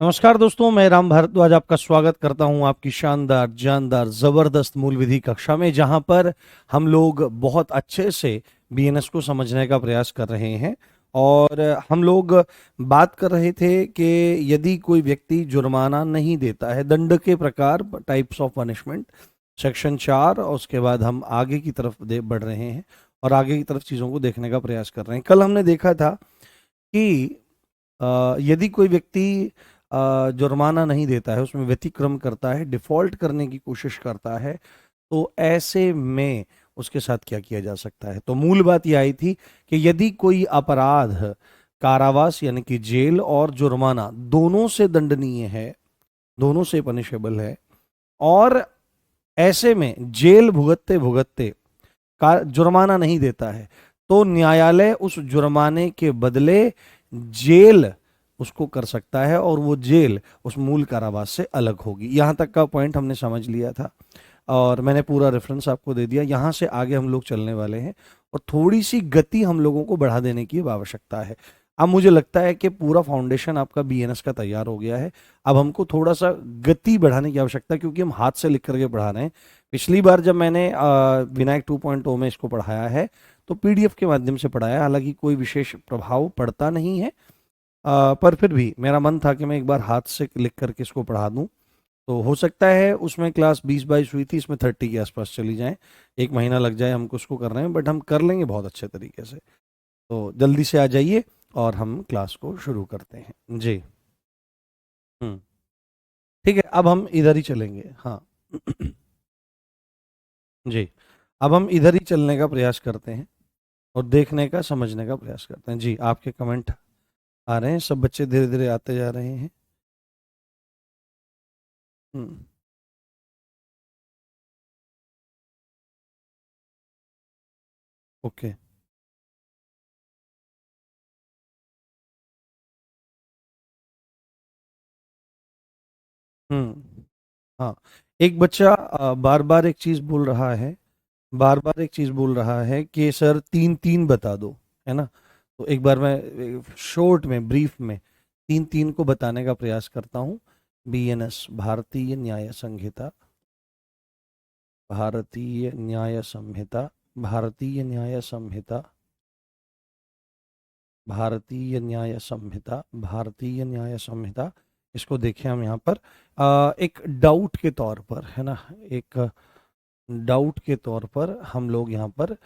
नमस्कार दोस्तों, मैं राम भारद्वाज आपका स्वागत करता हूं आपकी शानदार जानदार जबरदस्त मूल विधि कक्षा में, जहां पर हम लोग बहुत अच्छे से बीएनएस को समझने का प्रयास कर रहे हैं। और हम लोग बात कर रहे थे कि यदि कोई व्यक्ति जुर्माना नहीं देता है, दंड के प्रकार, टाइप्स ऑफ पनिशमेंट, सेक्शन 4, और उसके बाद हम आगे की तरफ बढ़ रहे हैं और आगे की तरफ चीज़ों को देखने का प्रयास कर रहे हैं। कल हमने देखा था कि यदि कोई व्यक्ति जुर्माना नहीं देता है, उसमें व्यतिक्रम करता है, डिफॉल्ट करने की कोशिश करता है, तो ऐसे में उसके साथ क्या किया जा सकता है। तो मूल बात यह आई थी कि यदि कोई अपराध कारावास यानी कि जेल और जुर्माना दोनों से दंडनीय है, दोनों से पनिशेबल है, और ऐसे में जेल भुगतते भुगतते का जुर्माना नहीं देता है, तो न्यायालय उस जुर्माने के बदले जेल उसको कर सकता है, और वो जेल उस मूल कारावास से अलग होगी। यहां तक का पॉइंट हमने समझ लिया था और मैंने पूरा रेफरेंस आपको दे दिया। यहां से आगे हम लोग चलने वाले हैं और थोड़ी सी गति हम लोगों को बढ़ा देने की आवश्यकता है। अब मुझे लगता है कि पूरा फाउंडेशन आपका बीएनएस का तैयार हो गया है। अब हमको थोड़ा सा गति बढ़ाने की आवश्यकता है, क्योंकि हम हाथ से लिख करके पढ़ा रहे हैं। पिछली बार जब मैंने विनायक 2.0 में इसको पढ़ाया है तो पीडीएफ के माध्यम से पढ़ाया, हालांकि कोई विशेष प्रभाव पड़ता नहीं है। पर फिर भी मेरा मन था कि मैं एक बार हाथ से लिख करके इसको पढ़ा दूं। तो हो सकता है उसमें क्लास 20-22 हुई थी, इसमें 30 के आसपास चली जाए, एक महीना लग जाए हमको उसको करने में, बट हम कर लेंगे बहुत अच्छे तरीके से। तो जल्दी से आ जाइए और हम क्लास को शुरू करते हैं जी। हम्म। ठीक है, अब हम इधर ही चलेंगे। हाँ। जी। अब हम इधर ही चलने का प्रयास करते हैं और देखने का, समझने का प्रयास करते हैं। जी, आपके कमेंट आ रहे हैं, सब बच्चे धीरे धीरे आते जा रहे हैं। हम्म। ओके। हम्म। हाँ। एक बच्चा बार बार एक चीज बोल रहा है, बार बार एक चीज बोल रहा है कि सर तीन तीन बता दो, है ना। तो एक बार मैं शॉर्ट में, ब्रीफ में तीन तीन को बताने का प्रयास करता हूँ। बीएनएस, भारतीय न्याय संहिता, भारतीय न्याय संहिता, भारतीय न्याय संहिता, भारतीय न्याय संहिता, भारतीय न्याय संहिता। इसको देखें हम यहाँ पर एक डाउट के तौर पर, है ना, एक डाउट के तौर पर हम लोग यहाँ पर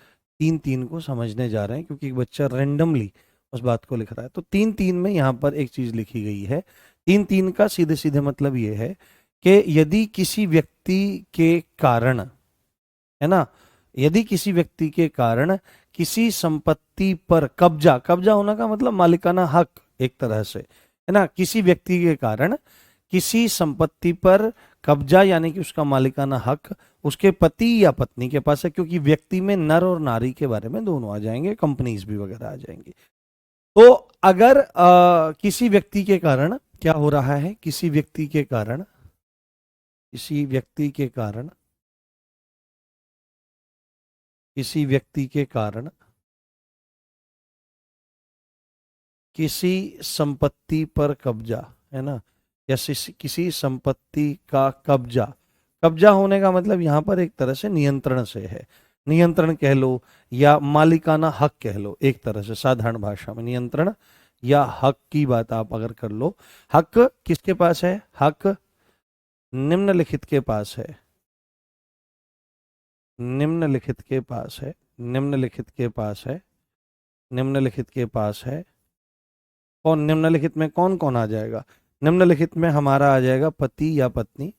तीन तीन को समझने जा रहे हैं, क्योंकि एक बच्चा रैंडमली उस बात को लिख रहा है। तो तीन तीन में यहाँ पर एक चीज लिखी गई है। तीन तीन का सीधे सीधे मतलब ये है कि यदि किसी व्यक्ति के कारण, है ना, यदि किसी व्यक्ति के कारण किसी संपत्ति पर कब्जा, कब्जा होने का मतलब मालिकाना हक एक तरह से, है ना, किसी व्यक्ति के कारण किसी संपत्ति पर कब्जा यानी कि उसका मालिकाना हक उसके पति या पत्नी के पास है, क्योंकि व्यक्ति में नर और नारी के बारे में दोनों आ जाएंगे, कंपनीज भी वगैरह आ जाएंगी। तो अगर किसी व्यक्ति के कारण क्या हो रहा है, किसी व्यक्ति के कारण, किसी व्यक्ति के कारण, किसी व्यक्ति के कारण किसी संपत्ति पर कब्जा, है ना, या किसी संपत्ति का कब्जा, कब्जा होने का मतलब यहां पर एक तरह से नियंत्रण से है, नियंत्रण कह लो या मालिकाना हक कह लो, एक तरह से साधारण भाषा में नियंत्रण या हक की बात आप अगर कर लो। हक किसके पास है, हक निम्नलिखित के पास है, निम्नलिखित के पास है, निम्नलिखित के पास है, निम्नलिखित के पास है। कौन निम्नलिखित में, कौन कौन आ जाएगा, निम्नलिखित में हमारा आ जाएगा पति या पत्नी,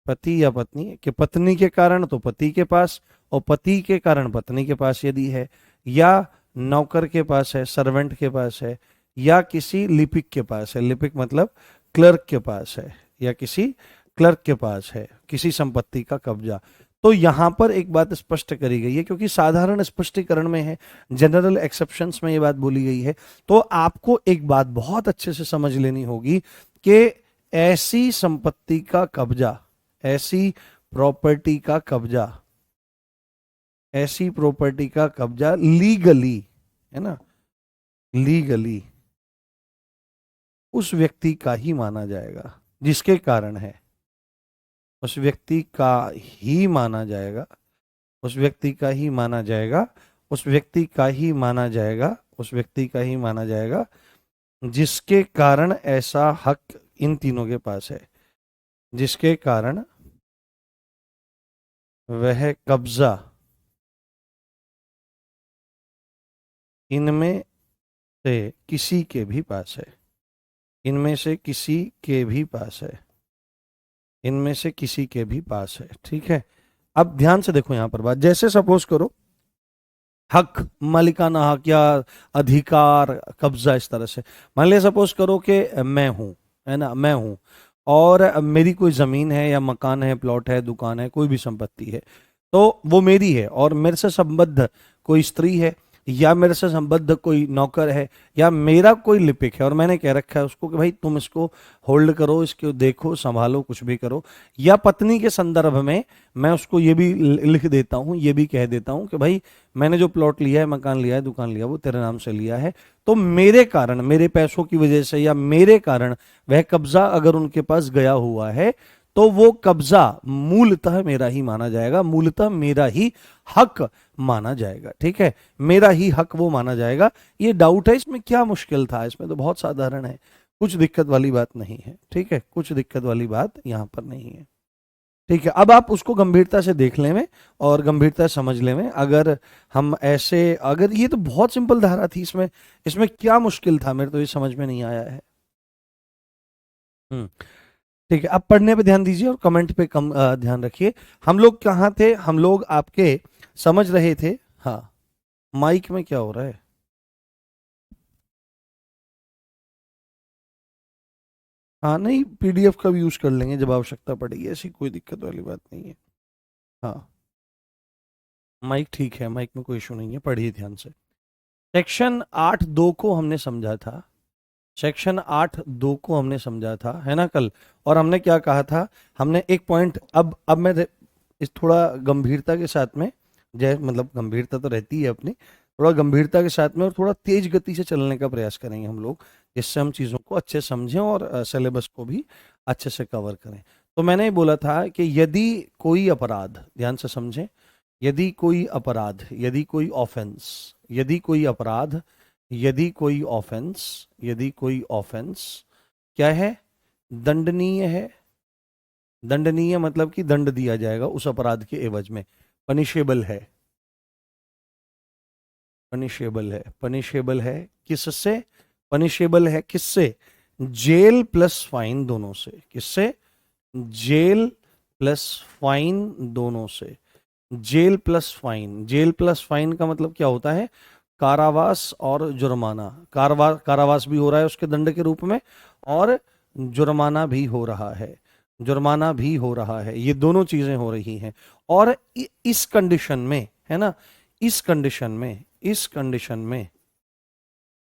पति या पत्नी कि पत्नी के कारण तो पति के पास, और पति के कारण पत्नी के पास यदि है, या नौकर के पास है, सर्वेंट के पास है, या किसी लिपिक के पास है, लिपिक मतलब क्लर्क के पास है, या किसी क्लर्क के पास है किसी संपत्ति का कब्जा। तो यहां पर एक बात स्पष्ट करी गई है, क्योंकि साधारण स्पष्टीकरण में है, जनरल एक्सेप्शंस में ये बात बोली गई है। तो आपको एक बात बहुत अच्छे से समझ लेनी होगी कि ऐसी संपत्ति का कब्जा, ऐसी प्रॉपर्टी का कब्जा, ऐसी प्रॉपर्टी का कब्जा लीगली, है ना, लीगली उस व्यक्ति का ही माना जाएगा, जिसके कारण है, उस व्यक्ति का ही माना जाएगा, उस व्यक्ति का ही माना जाएगा, उस व्यक्ति का ही माना जाएगा, उस व्यक्ति का ही माना जाएगा, जिसके कारण ऐसा हक इन तीनों के पास है, जिसके कारण वह कब्जा इनमें से किसी के भी पास है, इनमें से किसी के भी पास है, इनमें से किसी के भी पास है। ठीक है, अब ध्यान से देखो यहां पर बात, जैसे सपोज करो हक, मालिकाना हक या अधिकार, कब्जा, इस तरह से मान लिया सपोज करो कि मैं हूं, है ना, मैं हूं और मेरी कोई जमीन है या मकान है, प्लॉट है, दुकान है, कोई भी संपत्ति है, तो वो मेरी है और मेरे से संबद्ध कोई स्त्री है या मेरे से संबद्ध कोई नौकर है या मेरा कोई लिपिक है और मैंने कह रखा है उसको कि भाई तुम इसको होल्ड करो, इसको देखो, संभालो, कुछ भी करो, या पत्नी के संदर्भ में मैं उसको ये भी लिख देता हूँ, ये भी कह देता हूँ कि भाई मैंने जो प्लॉट लिया है, मकान लिया है, दुकान लिया, वो तेरे नाम से लिया है, तो मेरे कारण, मेरे पैसों की वजह से या मेरे कारण वह कब्जा अगर उनके पास गया हुआ है तो वो कब्जा मूलतः मेरा ही माना जाएगा, मूलतः मेरा ही हक माना जाएगा। ठीक है, मेरा ही हक वो माना जाएगा। ये डाउट है, इसमें क्या मुश्किल था, इसमें तो बहुत साधारण है, कुछ दिक्कत वाली बात नहीं है। ठीक है, कुछ दिक्कत वाली बात यहां पर नहीं है। ठीक है, अब आप उसको गंभीरता से देख ले में और गंभीरता से समझ ले में। अगर हम ऐसे, अगर ये तो बहुत सिंपल धारा थी, इसमें इसमें क्या मुश्किल था, मेरे तो ये समझ में नहीं आया है। ठीक है, अब पढ़ने पे ध्यान दीजिए और कमेंट पे कम ध्यान रखिए। हम लोग कहाँ थे, हम लोग आपके समझ रहे थे। हाँ, माइक में क्या हो रहा है? हाँ नहीं, पीडीएफ का भी यूज कर लेंगे जब आवश्यकता पड़ेगी, ऐसी कोई दिक्कत वाली बात नहीं है। हाँ, माइक ठीक है, माइक में कोई इशू नहीं है, पढ़िए ध्यान से। सेक्शन 8(2) को हमने समझा था, सेक्शन 8(2) को हमने समझा था, है ना कल, और हमने क्या कहा था, हमने एक पॉइंट, अब मैं इस थोड़ा गंभीरता के साथ में, जय मतलब गंभीरता तो रहती है अपनी, थोड़ा गंभीरता के साथ में और थोड़ा तेज गति से चलने का प्रयास करेंगे हम लोग, जिससे हम चीज़ों को अच्छे समझें और सिलेबस को भी अच्छे से कवर करें। तो मैंने ही बोला था कि यदि कोई अपराध, ध्यान से समझें, यदि कोई अपराध, यदि कोई ऑफेंस, यदि कोई अपराध, यदि कोई ऑफेंस, यदि कोई ऑफेंस क्या है, दंडनीय है, दंडनीय मतलब कि दंड दिया जाएगा उस अपराध के एवज में, पनिशेबल है, पनिशेबल है, पनिशेबल है किससे, पनिशेबल है किससे, जेल प्लस फाइन दोनों से, किससे, जेल प्लस फाइन दोनों से, jail plus fine, jail plus fine का मतलब क्या होता है, कारावास और जुर्माना, कारावास भी हो रहा है उसके दंड के रूप में और जुर्माना भी हो रहा है, जुर्माना भी हो रहा है, ये दोनों चीजें हो रही हैं। और इस कंडीशन में, है ना, इस कंडीशन में, इस कंडीशन में,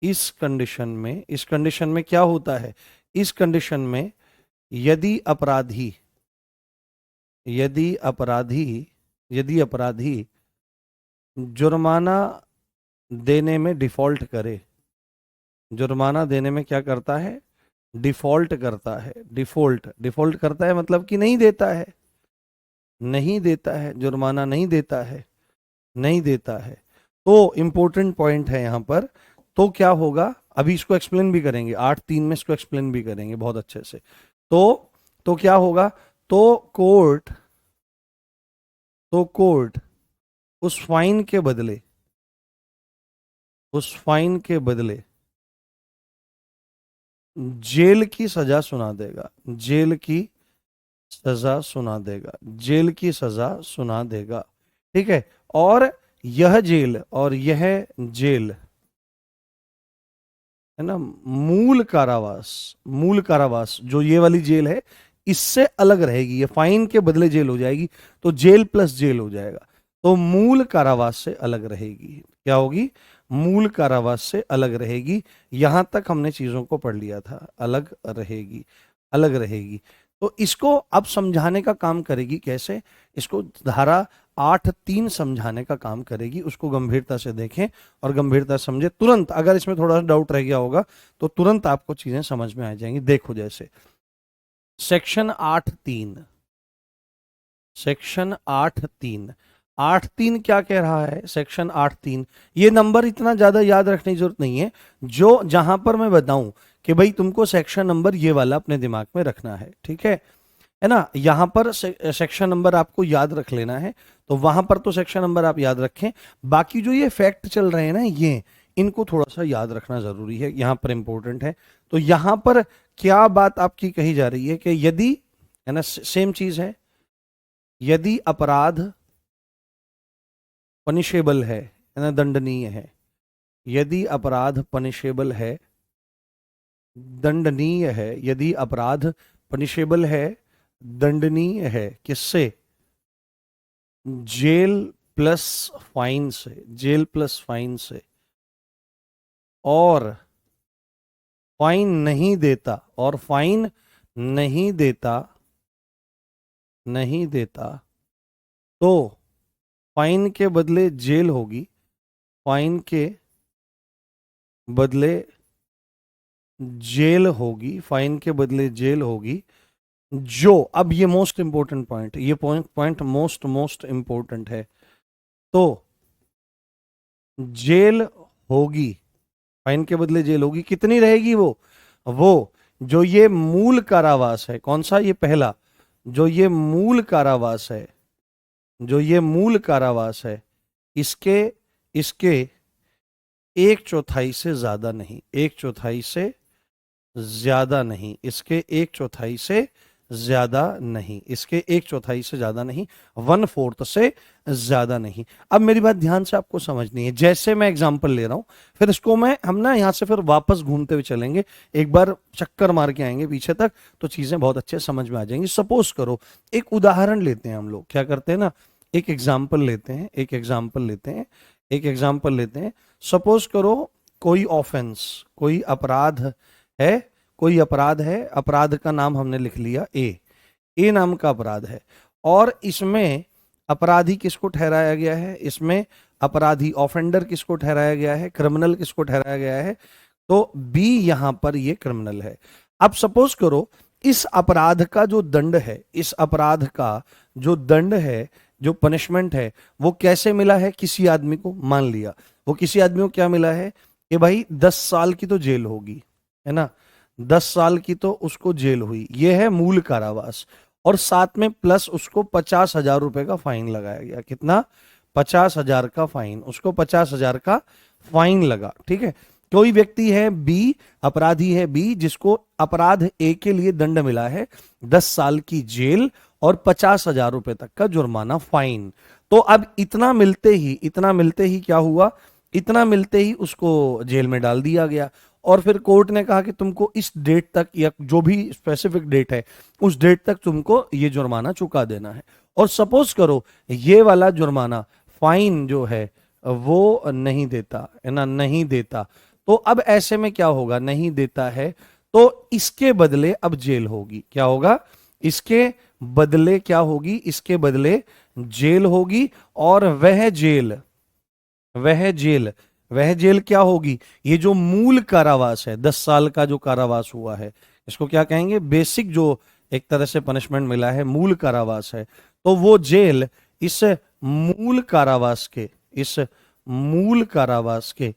इस कंडीशन में, इस कंडीशन में क्या होता है, इस कंडीशन में यदि अपराधी, यदि अपराधी, यदि अपराधी जुर्माना देने में डिफॉल्ट करे, जुर्माना देने में क्या करता है, डिफॉल्ट करता है, डिफॉल्ट, डिफॉल्ट करता है मतलब कि नहीं देता है, नहीं देता है, जुर्माना नहीं देता है, नहीं देता है, तो इंपॉर्टेंट पॉइंट है यहां पर, तो क्या होगा, अभी इसको एक्सप्लेन भी करेंगे, 8(3) में इसको एक्सप्लेन भी करेंगे बहुत अच्छे से। तो क्या होगा, तो कोर्ट, तो कोर्ट उस फाइन के बदले, उस फाइन के बदले जेल की सजा सुना देगा, जेल की सजा सुना देगा, जेल की सजा सुना देगा। ठीक है, और यह जेल, और यह जेल, है ना, मूल कारावास, मूल कारावास जो ये वाली जेल है इससे अलग रहेगी, ये फाइन के बदले जेल हो जाएगी, तो जेल प्लस जेल हो जाएगा, तो मूल कारावास से अलग रहेगी, क्या होगी, मूल कारावास से अलग रहेगी। यहां तक हमने चीजों को पढ़ लिया था, अलग रहेगी, अलग रहेगी। तो इसको अब समझाने का काम करेगी कैसे, इसको धारा 8(3) समझाने का काम करेगी। उसको गंभीरता से देखें और गंभीरता से समझे। तुरंत अगर इसमें थोड़ा सा डाउट रह गया होगा तो तुरंत आपको चीजें समझ में आ जाएंगी। देखो जैसे सेक्शन 8(3), सेक्शन 8(3), 8(3) क्या कह रहा है? सेक्शन 8(3), ये नंबर इतना ज्यादा याद रखने की जरूरत नहीं है। जो जहां पर मैं बताऊं कि भाई तुमको सेक्शन नंबर ये वाला अपने दिमाग में रखना है, ठीक है ना? यहां पर सेक्शन नंबर आपको याद रख लेना है, तो वहां पर तो सेक्शन नंबर आप याद रखें। बाकी जो ये फैक्ट चल रहे हैं ना, ये इनको थोड़ा सा याद रखना जरूरी है, यहां पर इंपॉर्टेंट है। तो यहां पर क्या बात आपकी कही जा रही है कि यदि, है ना, सेम चीज है, यदि अपराध पनिशेबल है ना, दंडनीय है, यदि अपराध पनिशेबल है, दंडनीय है, यदि अपराध पनिशेबल है, दंडनीय है, किससे? जेल प्लस फाइन से, जेल प्लस फाइन से, और फाइन नहीं देता, और फाइन नहीं देता, नहीं देता, तो फाइन के बदले जेल होगी, फाइन के बदले जेल होगी, फाइन के बदले जेल होगी। जो, अब ये मोस्ट इंपॉर्टेंट पॉइंट, ये पॉइंट मोस्ट इंपॉर्टेंट है। तो जेल होगी, फाइन के बदले जेल होगी, कितनी रहेगी वो जो ये मूल कारावास है, कौन सा? ये पहला, जो ये मूल कारावास है, जो ये मूल कारावास है, इसके इसके 1/4 से ज्यादा नहीं, 1/4 से ज्यादा नहीं, इसके 1/4 से ज्यादा नहीं, इसके 1/4 से ज्यादा नहीं, 1/4 से ज्यादा नहीं। अब मेरी बात ध्यान से आपको समझनी है। जैसे मैं एग्जांपल ले रहा हूं, फिर इसको हम ना यहां से फिर वापस घूमते हुए चलेंगे, एक बार चक्कर मार के आएंगे पीछे तक, तो चीजें बहुत अच्छे समझ में आ जाएंगी। सपोज करो, एक उदाहरण लेते हैं, हम लोग क्या करते हैं ना, एक एग्जाम्पल लेते हैं, एक एग्जाम्पल लेते हैं, एक एग्जाम्पल लेते हैं। सपोज करो कोई ऑफेंस, कोई अपराध है, कोई अपराध है, अपराध का नाम हमने लिख लिया ए नाम का अपराध है, और इसमें अपराधी किसको ठहराया गया है? इसमें अपराधी, ऑफेंडर किसको ठहराया गया है? क्रिमिनल किसको ठहराया गया है? तो बी यहां पर ये क्रिमिनल है। अब सपोज करो इस अपराध का जो दंड है, इस अपराध का जो दंड है, जो पनिशमेंट है, वो कैसे मिला है? किसी आदमी को, मान लिया वो किसी आदमी को क्या मिला है कि भाई 10 साल की तो जेल होगी, है ना, 10 साल की तो उसको जेल हुई, ये है मूल कारावास, और साथ में प्लस उसको 50,000 रुपए का फाइन लगाया गया। कितना? 50,000 का फाइन, उसको 50,000 का फाइन लगा, ठीक है। कोई व्यक्ति है बी, अपराधी है बी, जिसको अपराध ए के लिए दंड मिला है 10 साल की जेल और 50,000 रुपए तक का जुर्माना, फाइन। तो अब इतना मिलते ही क्या हुआ? इतना मिलते ही उसको जेल में डाल दिया गया, और फिर कोर्ट ने कहा कि तुमको इस डेट तक, या जो भी स्पेसिफिक डेट है, उस डेट तक तुमको ये जुर्माना चुका देना है। और सपोज करो ये वाला जुर्माना, फाइन जो है, वो नहीं देता, है ना, नहीं देता। तो अब ऐसे में क्या होगा? नहीं देता है तो इसके बदले अब जेल होगी। क्या होगा? इसके बदले क्या होगी? इसके बदले जेल होगी, और वह जेल क्या होगी? ये जो मूल कारावास है, 10 साल का जो कारावास हुआ है, इसको क्या कहेंगे? बेसिक, जो एक तरह से पनिशमेंट मिला है, मूल कारावास है। तो वो जेल इस मूल कारावास के, इस मूल कारावास के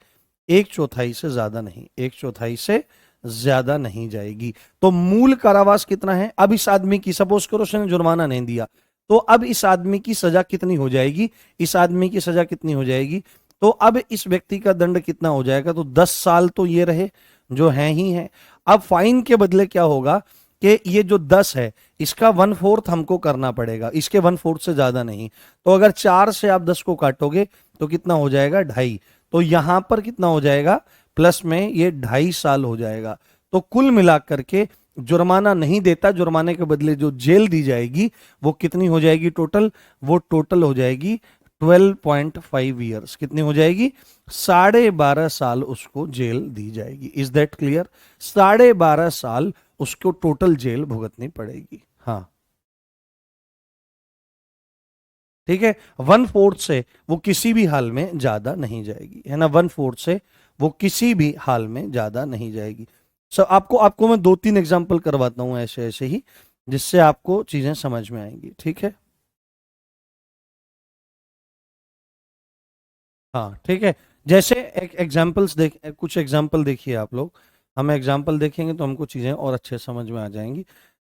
1/4 से ज्यादा नहीं, 1/4 से ज्यादा नहीं जाएगी। तो मूल कारावास कितना है? अब इस आदमी की, सपोज करो उसने जुर्माना नहीं दिया, तो अब इस आदमी की सजा कितनी हो जाएगी? इस आदमी की सजा कितनी हो जाएगी? तो अब इस व्यक्ति का दंड कितना हो जाएगा? तो 10 साल तो ये रहे, जो है ही है। अब फाइन के बदले क्या होगा कि ये जो 10 है, इसका 1/4 हमको करना पड़ेगा, इसके 1/4 से ज्यादा नहीं। तो अगर 4 से आप 10 को काटोगे तो कितना हो जाएगा? 2.5। तो यहां पर कितना हो जाएगा? प्लस में ये 2.5 साल हो जाएगा। तो कुल मिलाकर के जुर्माना नहीं देता, जुर्माने के बदले जो जेल दी जाएगी वो कितनी हो जाएगी टोटल? वो टोटल हो जाएगी 12.5 ईयर्स। कितनी हो जाएगी? 12.5 साल उसको जेल दी जाएगी। Is that clear? 12.5 साल उसको टोटल जेल भुगतनी पड़ेगी। हाँ, ठीक है, 1/4 से वो किसी भी हाल में ज्यादा नहीं जाएगी, है ना, 1/4 से वो किसी भी हाल में ज्यादा नहीं जाएगी। सो आपको आपको मैं 2-3 एग्जांपल करवाता हूं ऐसे ऐसे ही, जिससे आपको चीजें समझ में आएंगी, ठीक है। हाँ ठीक है, जैसे एक एग्जांपल्स देख, कुछ एग्जांपल देखिए आप लोग, हम एग्जांपल देखेंगे तो हमको चीजें और अच्छे समझ में आ जाएंगी।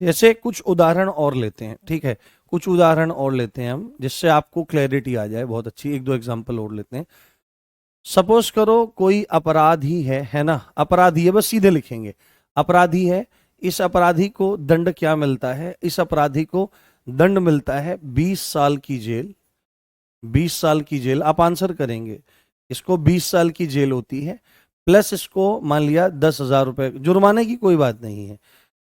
जैसे कुछ उदाहरण और लेते हैं, ठीक है, कुछ उदाहरण और लेते हैं हम, जिससे आपको क्लैरिटी आ जाए बहुत अच्छी। एक दो एग्जांपल और लेते हैं। सपोज करो कोई अपराधी है ना, अपराधी है, बस सीधे लिखेंगे, अपराधी है। इस अपराधी को दंड क्या मिलता है? इस अपराधी को दंड मिलता है 20 साल की जेल। 20 साल की जेल, आप आंसर करेंगे, इसको 20 साल की जेल होती है, प्लस इसको मान लिया 10,000 रुपए, जुर्माने की कोई बात नहीं है,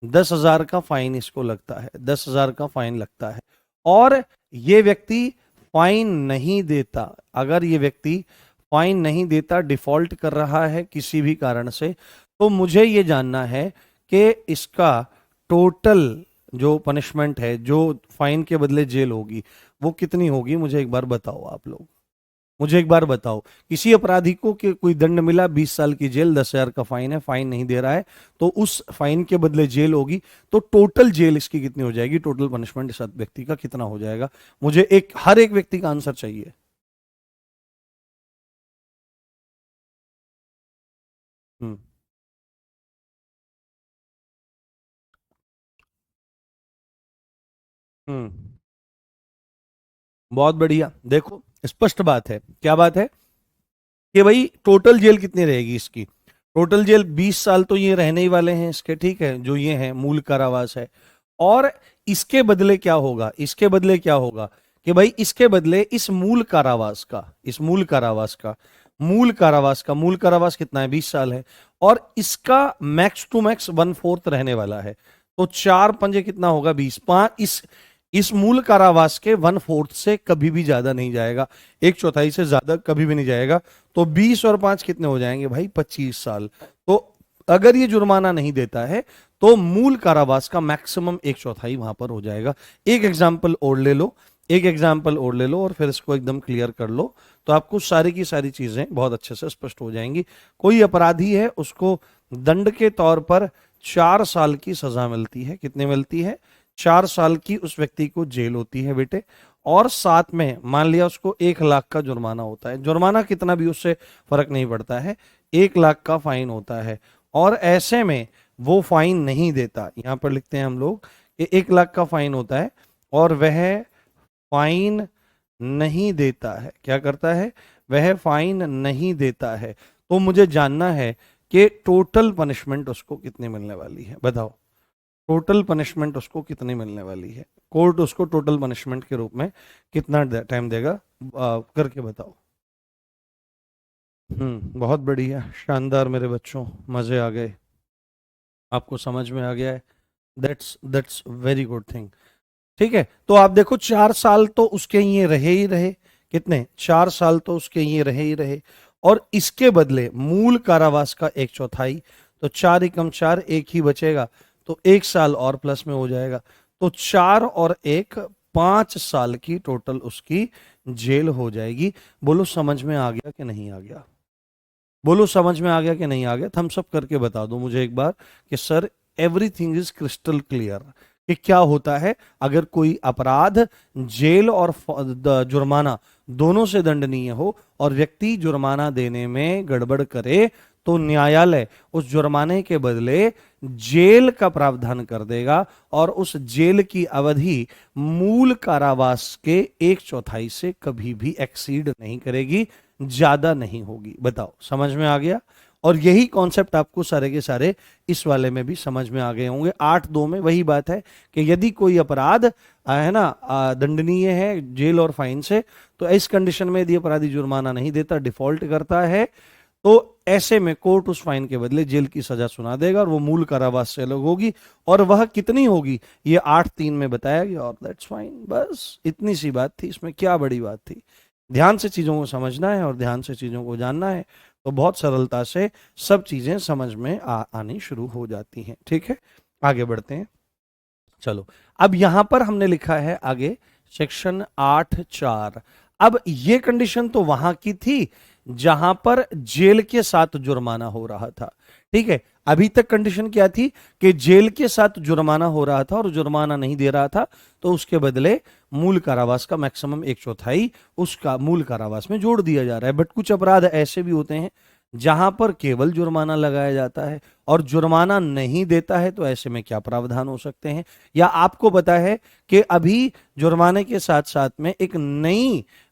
10,000 का फाइन इसको लगता है, 10,000 का फाइन लगता है। और ये व्यक्ति फाइन नहीं देता, अगर ये व्यक्ति फाइन नहीं देता, डिफॉल्ट कर रहा है किसी भी कारण से, तो मुझे ये जानना है कि इसका टोटल जो पनिशमेंट है, जो फाइन के बदले जेल होगी, वो कितनी होगी? मुझे एक बार बताओ आप लोग, मुझे एक बार बताओ। किसी अपराधी को कि कोई दंड मिला 20 साल की जेल, 10,000 का फाइन है, फाइन नहीं दे रहा है, तो उस फाइन के बदले जेल होगी, तो टोटल जेल इसकी कितनी हो जाएगी? टोटल पनिशमेंट इस व्यक्ति का कितना हो जाएगा? मुझे एक, हर एक व्यक्ति का आंसर चाहिए। हम्म। हम्म। बहुत बढ़िया, देखो स्पष्ट बात है, क्या बात है कि भाई टोटल जेल कितनी रहेगी इसकी? टोटल जेल 20 साल तो ये रहने ही वाले हैं इसके, ठीक है, जो ये है मूल कारावास है। और इसके बदले क्या होगा? इसके बदले क्या होगा कि भाई इसके बदले इस मूल कारावास का, इस मूल कारावास का, मूल कारावास का, मूल कारावास कितना है? 20 साल है, और इसका मैक्स टू मैक्स 1/4 रहने वाला है, तो 4 पंजे कितना होगा? 20, 5, इस मूल कारावास के 1/4 से कभी भी ज्यादा नहीं जाएगा, 1/4 से ज्यादा कभी भी नहीं जाएगा। तो 20 और 5 कितने हो जाएंगे भाई? 25 साल। तो अगर ये जुर्माना नहीं देता है, तो मूल कारावास का मैक्सिमम 1/4 वहां पर हो जाएगा। एक एग्जाम्पल और ले लो, एक एग्जाम्पल और ले लो, और फिर इसको एकदम क्लियर कर लो, तो आपको सारी की सारी चीजें बहुत अच्छे से स्पष्ट हो जाएंगी। कोई अपराधी है, उसको दंड के तौर पर 4 साल की सजा मिलती है। कितने मिलती है? 4 साल की उस व्यक्ति को जेल होती है बेटे, और साथ में मान लिया उसको 1 लाख का जुर्माना होता है। जुर्माना कितना भी उससे फर्क नहीं पड़ता है, 1 लाख का फाइन होता है। और ऐसे में वो फाइन नहीं देता, यहां पर लिखते हैं हम लोग कि 1 लाख का फाइन होता है, और वह फाइन नहीं देता है। क्या करता है? वह फाइन नहीं देता है। तो मुझे जानना है कि टोटल पनिशमेंट उसको कितनी मिलने वाली है, बताओ। टोटल पनिशमेंट उसको कितनी मिलने वाली है? कोर्ट उसको टोटल पनिशमेंट के रूप में कितना टाइम देगा? करके बताओ। बहुत बढ़िया, शानदार मेरे बच्चों, मजे आ गए, आपको समझ में आ गया है। That's very good thing. ठीक है, तो आप देखो 4 साल तो उसके ये रहे ही रहे, कितने? 4 साल तो उसके ये रहे ही रहे, और इसके बदले मूल कारावास का 1/4, तो 4 × 4, एक ही बचेगा, तो 1 साल और प्लस में हो जाएगा, तो 4 और 1, 5 साल की टोटल उसकी जेल हो जाएगी। बोलो समझ में आ गया कि नहीं आ गया? बोलो समझ में आ गया कि नहीं आ गया? थम्स अप करके बता दो मुझे एक बार कि sir everything is crystal clear, कि क्या होता है अगर कोई अपराध जेल और जुर्माना दोनों से दंडनीय हो, और व्यक्ति जुर्माना देने में गड़बड़ करे, तो न्यायालय उस जुर्माने के बदले जेल का प्रावधान कर देगा, और उस जेल की अवधि मूल कारावास के 1/4 से कभी भी एक्सीड नहीं करेगी, ज्यादा नहीं होगी। बताओ समझ में आ गया? और यही कॉन्सेप्ट आपको सारे के सारे इस वाले में भी समझ में आ गए होंगे। 8(2) में वही बात है कि यदि कोई अपराध है ना दंडनीय है जेल और फाइन से, तो इस कंडीशन में यदि अपराधी जुर्माना नहीं देता, डिफॉल्ट करता है, तो ऐसे में कोर्ट उस फाइन के बदले जेल की सजा सुना देगा, और वो मूल कारावास से अलग होगी। और वह कितनी होगी? ये 8(3) में बताया गया, और दैट्स फाइन। बस इतनी सी बात थी, इसमें क्या बड़ी बात थी? ध्यान से चीजों को समझना है और ध्यान से चीजों को जानना है, तो बहुत सरलता से सब चीजें समझ में आनी शुरू हो जाती हैं। ठीक है, आगे बढ़ते हैं। चलो, अब यहां पर हमने लिखा है आगे, सेक्शन 8(4). अब ये कंडीशन तो वहां की थी जहां पर जेल के साथ जुर्माना हो रहा था, ठीक है। अभी तक कंडीशन क्या थी कि जेल के साथ जुर्माना हो रहा था और जुर्माना नहीं दे रहा था, तो उसके बदले मूल कारावास का मैक्सिमम 1/4 उसका मूल कारावास में जोड़ दिया जा रहा है। बट कुछ अपराध ऐसे भी होते हैं जहां पर केवल जुर्माना लगाया जाता है और जुर्माना नहीं देता है, तो ऐसे में क्या प्रावधान हो सकते हैं? या आपको पता है कि अभी जुर्माने के साथ साथ में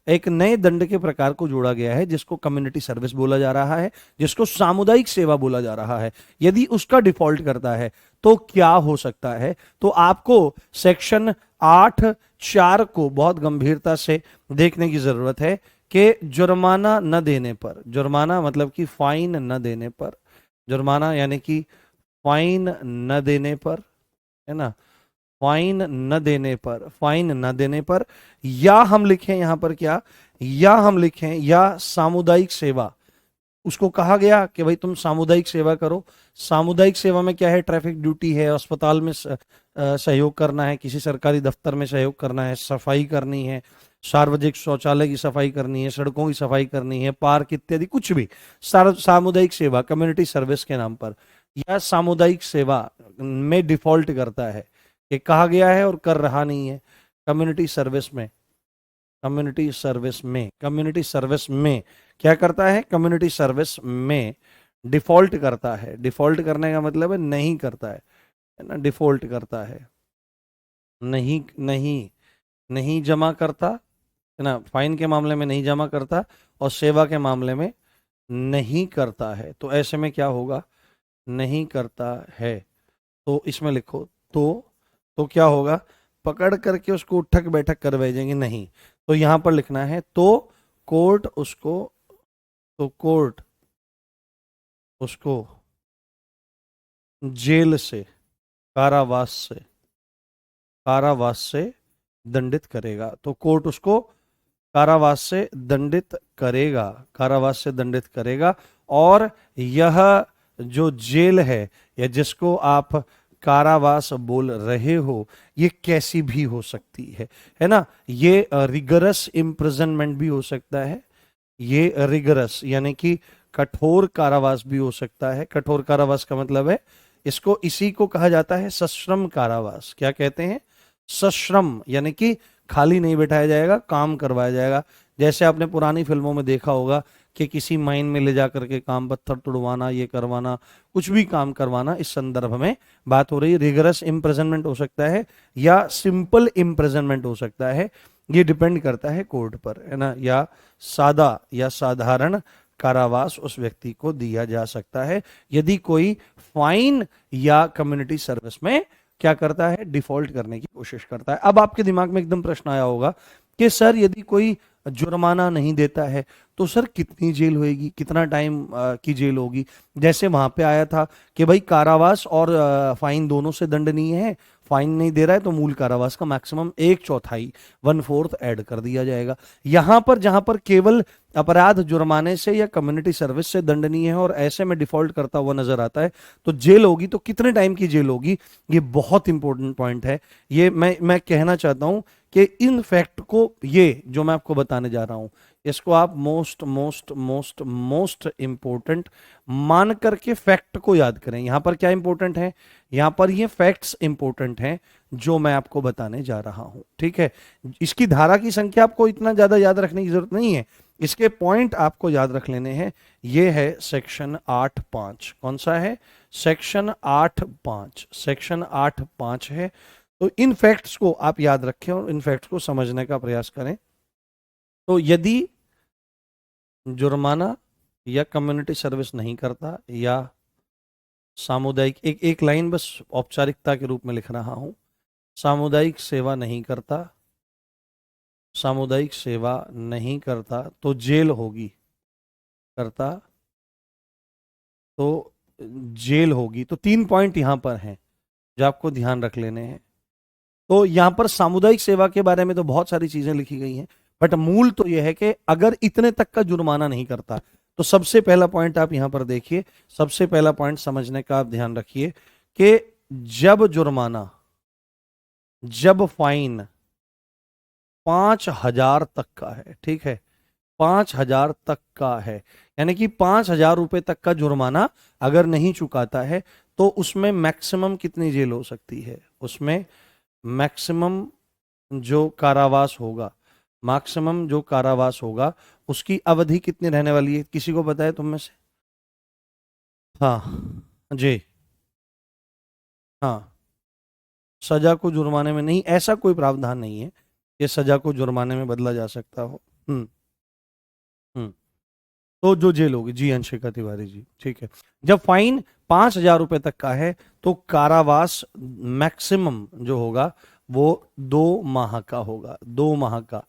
एक नए दंड के प्रकार को जोड़ा गया है जिसको कम्युनिटी सर्विस बोला जा रहा है, जिसको सामुदायिक सेवा बोला जा रहा है। यदि उसका डिफॉल्ट करता है तो क्या हो सकता है? तो आपको सेक्शन 8(4) को बहुत गंभीरता से देखने की जरूरत है कि जुर्माना न देने पर, जुर्माना मतलब कि फाइन न देने पर, जुर्माना यानी कि फाइन न देने पर, है ना, फाइन न देने पर, फाइन न देने पर, या हम लिखें यहां पर क्या, या हम लिखें या सामुदायिक सेवा, उसको कहा गया कि भाई तुम सामुदायिक सेवा करो। सामुदायिक सेवा में क्या है? ट्रैफिक ड्यूटी है, अस्पताल में सहयोग करना है, किसी सरकारी दफ्तर में सहयोग करना है, सफाई करनी है, सार्वजनिक शौचालय की सफाई करनी है, सड़कों की सफाई करनी है, पार्क इत्यादि, कुछ भी सामुदायिक सेवा कम्युनिटी सर्विस के नाम पर या सामुदायिक सेवा में डिफॉल्ट करता है, ये कहा गया है और कर रहा नहीं है। कम्युनिटी सर्विस में, कम्युनिटी सर्विस में, कम्युनिटी सर्विस में क्या करता है? कम्युनिटी सर्विस में डिफॉल्ट करता है। डिफॉल्ट करने का मतलब है नहीं करता है ना, डिफॉल्ट करता है, नहीं नहीं नहीं जमा करता है ना, फाइन के मामले में नहीं जमा करता और सेवा के मामले में नहीं करता है, तो ऐसे में क्या होगा? नहीं करता है, तो इसमें लिखो तो क्या होगा? पकड़ करके उसको उठक बैठक कर भेजेंगे नहीं, तो यहां पर लिखना है कोर्ट उसको, तो कोर्ट उसको जेल से, कारावास से, कारावास से दंडित करेगा। तो कोर्ट उसको कारावास से दंडित करेगा, कारावास से दंडित करेगा। और यह जो जेल है या जिसको आप कारावास बोल रहे हो, ये कैसी भी हो सकती है ना। ये रिगरस इम्प्रिजनमेंट भी हो सकता है, ये रिगरस यानी कि कठोर कारावास भी हो सकता है। कठोर कारावास का मतलब है, इसको इसी को कहा जाता है सश्रम कारावास। क्या कहते हैं? सश्रम, यानी कि खाली नहीं बैठाया जाएगा, काम करवाया जाएगा। जैसे आपने पुरानी फिल्मों में देखा होगा कि किसी माइन में ले जाकर के काम, पत्थर तुड़वाना, ये करवाना, कुछ भी काम करवाना, इस संदर्भ में बात हो रही है। रिगरस इम्प्रिजनमेंट हो सकता है या सिंपल इम्प्रिजनमेंट हो सकता है, ये डिपेंड करता है कोर्ट पर, है ना। या सादा या साधारण कारावास उस व्यक्ति को दिया जा सकता है यदि कोई फाइन या कम्युनिटी सर्विस में क्या करता है? डिफॉल्ट करने की कोशिश करता है। अब आपके दिमाग में एकदम प्रश्न आया होगा कि सर यदि कोई जुर्माना नहीं देता है तो सर कितनी जेल होगी, कितना टाइम की जेल होगी? जैसे वहां पे आया था कि भाई कारावास और फाइन दोनों से दंडनीय है, फाइन नहीं दे रहा है तो मूल कारावास का मैक्सिमम 1/4 1/4 ऐड कर दिया जाएगा। यहां पर जहां पर केवल अपराध जुर्माने से या कम्युनिटी सर्विस से दंडनीय है और ऐसे में डिफॉल्ट करता हुआ नजर आता है, तो जेल होगी, तो कितने टाइम की जेल होगी? ये बहुत इंपॉर्टेंट पॉइंट है। ये मैं कहना चाहता हूं कि इन फैक्ट को, ये जो मैं आपको बताने जा रहा हूं, इसको आप most most most most important मान करके फैक्ट को याद करें। यहां पर क्या इंपॉर्टेंट है? यहां पर ये फैक्ट्स इंपॉर्टेंट हैं जो मैं आपको बताने जा रहा हूं, ठीक है। इसकी धारा की संख्या आपको इतना ज्यादा याद रखने की जरूरत नहीं है, इसके पॉइंट आपको याद रख लेने हैं। ये है सेक्शन 8(5). कौन सा है? सेक्शन 8(5), सेक्शन 8(5) है। तो इन फैक्ट्स को आप याद रखें और इन फैक्ट्स को समझने का प्रयास करें। तो यदि जुर्माना या कम्युनिटी सर्विस नहीं करता या सामुदायिक, एक लाइन बस औपचारिकता के रूप में लिख रहा हूं, सामुदायिक सेवा नहीं करता, सामुदायिक सेवा नहीं करता तो जेल होगी, करता तो जेल होगी। तो 3 पॉइंट यहां पर हैं जो आपको ध्यान रख लेने हैं। तो यहां पर सामुदायिक सेवा के बारे में तो बहुत सारी चीजें लिखी गई हैं, बट मूल तो यह है कि अगर इतने तक का जुर्माना नहीं करता, तो सबसे पहला पॉइंट आप यहां पर देखिए, सबसे पहला पॉइंट समझने का आप ध्यान रखिए कि जब जुर्माना, जब फाइन 5,000 तक का है, ठीक है, 5,000 तक का है, यानी कि 5,000 रुपए तक का जुर्माना अगर नहीं चुकाता है तो उसमें मैक्सिमम कितनी जेल हो सकती है, उसमें मैक्सिमम जो कारावास होगा, मैक्सिमम जो कारावास होगा उसकी अवधि कितनी रहने वाली है, किसी को पता है तुम में से? हाँ जी, हाँ, सजा को जुर्माने में नहीं, ऐसा कोई प्रावधान नहीं है कि सजा को जुर्माने में बदला जा सकता हो। हम्म। हम्म। तो जो जेल होगी, जी अंशिका तिवारी जी, ठीक है, जब फाइन 5,000 रुपए तक का है तो कारावास मैक्सिमम जो होगा वो 2 माह का होगा, 2 माह का।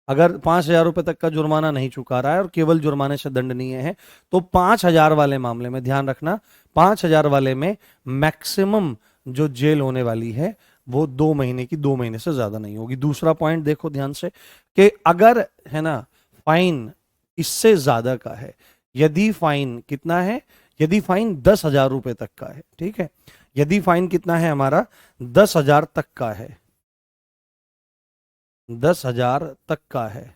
अगर 5,000 रुपए तक का जुर्माना नहीं चुका रहा है और केवल जुर्माने से दंडनीय है तो 5,000 वाले मामले में ध्यान रखना, 5,000 वाले में मैक्सिमम जो जेल होने वाली है वो 2 महीने की, 2 महीने से ज्यादा नहीं होगी। दूसरा पॉइंट देखो ध्यान से कि अगर है ना फाइन इससे ज्यादा का है, यदि फाइन कितना है, यदि फाइन 10,000 रुपए तक का है, ठीक है, यदि फाइन कितना है हमारा 10,000 तक का है, 10,000 तक का है,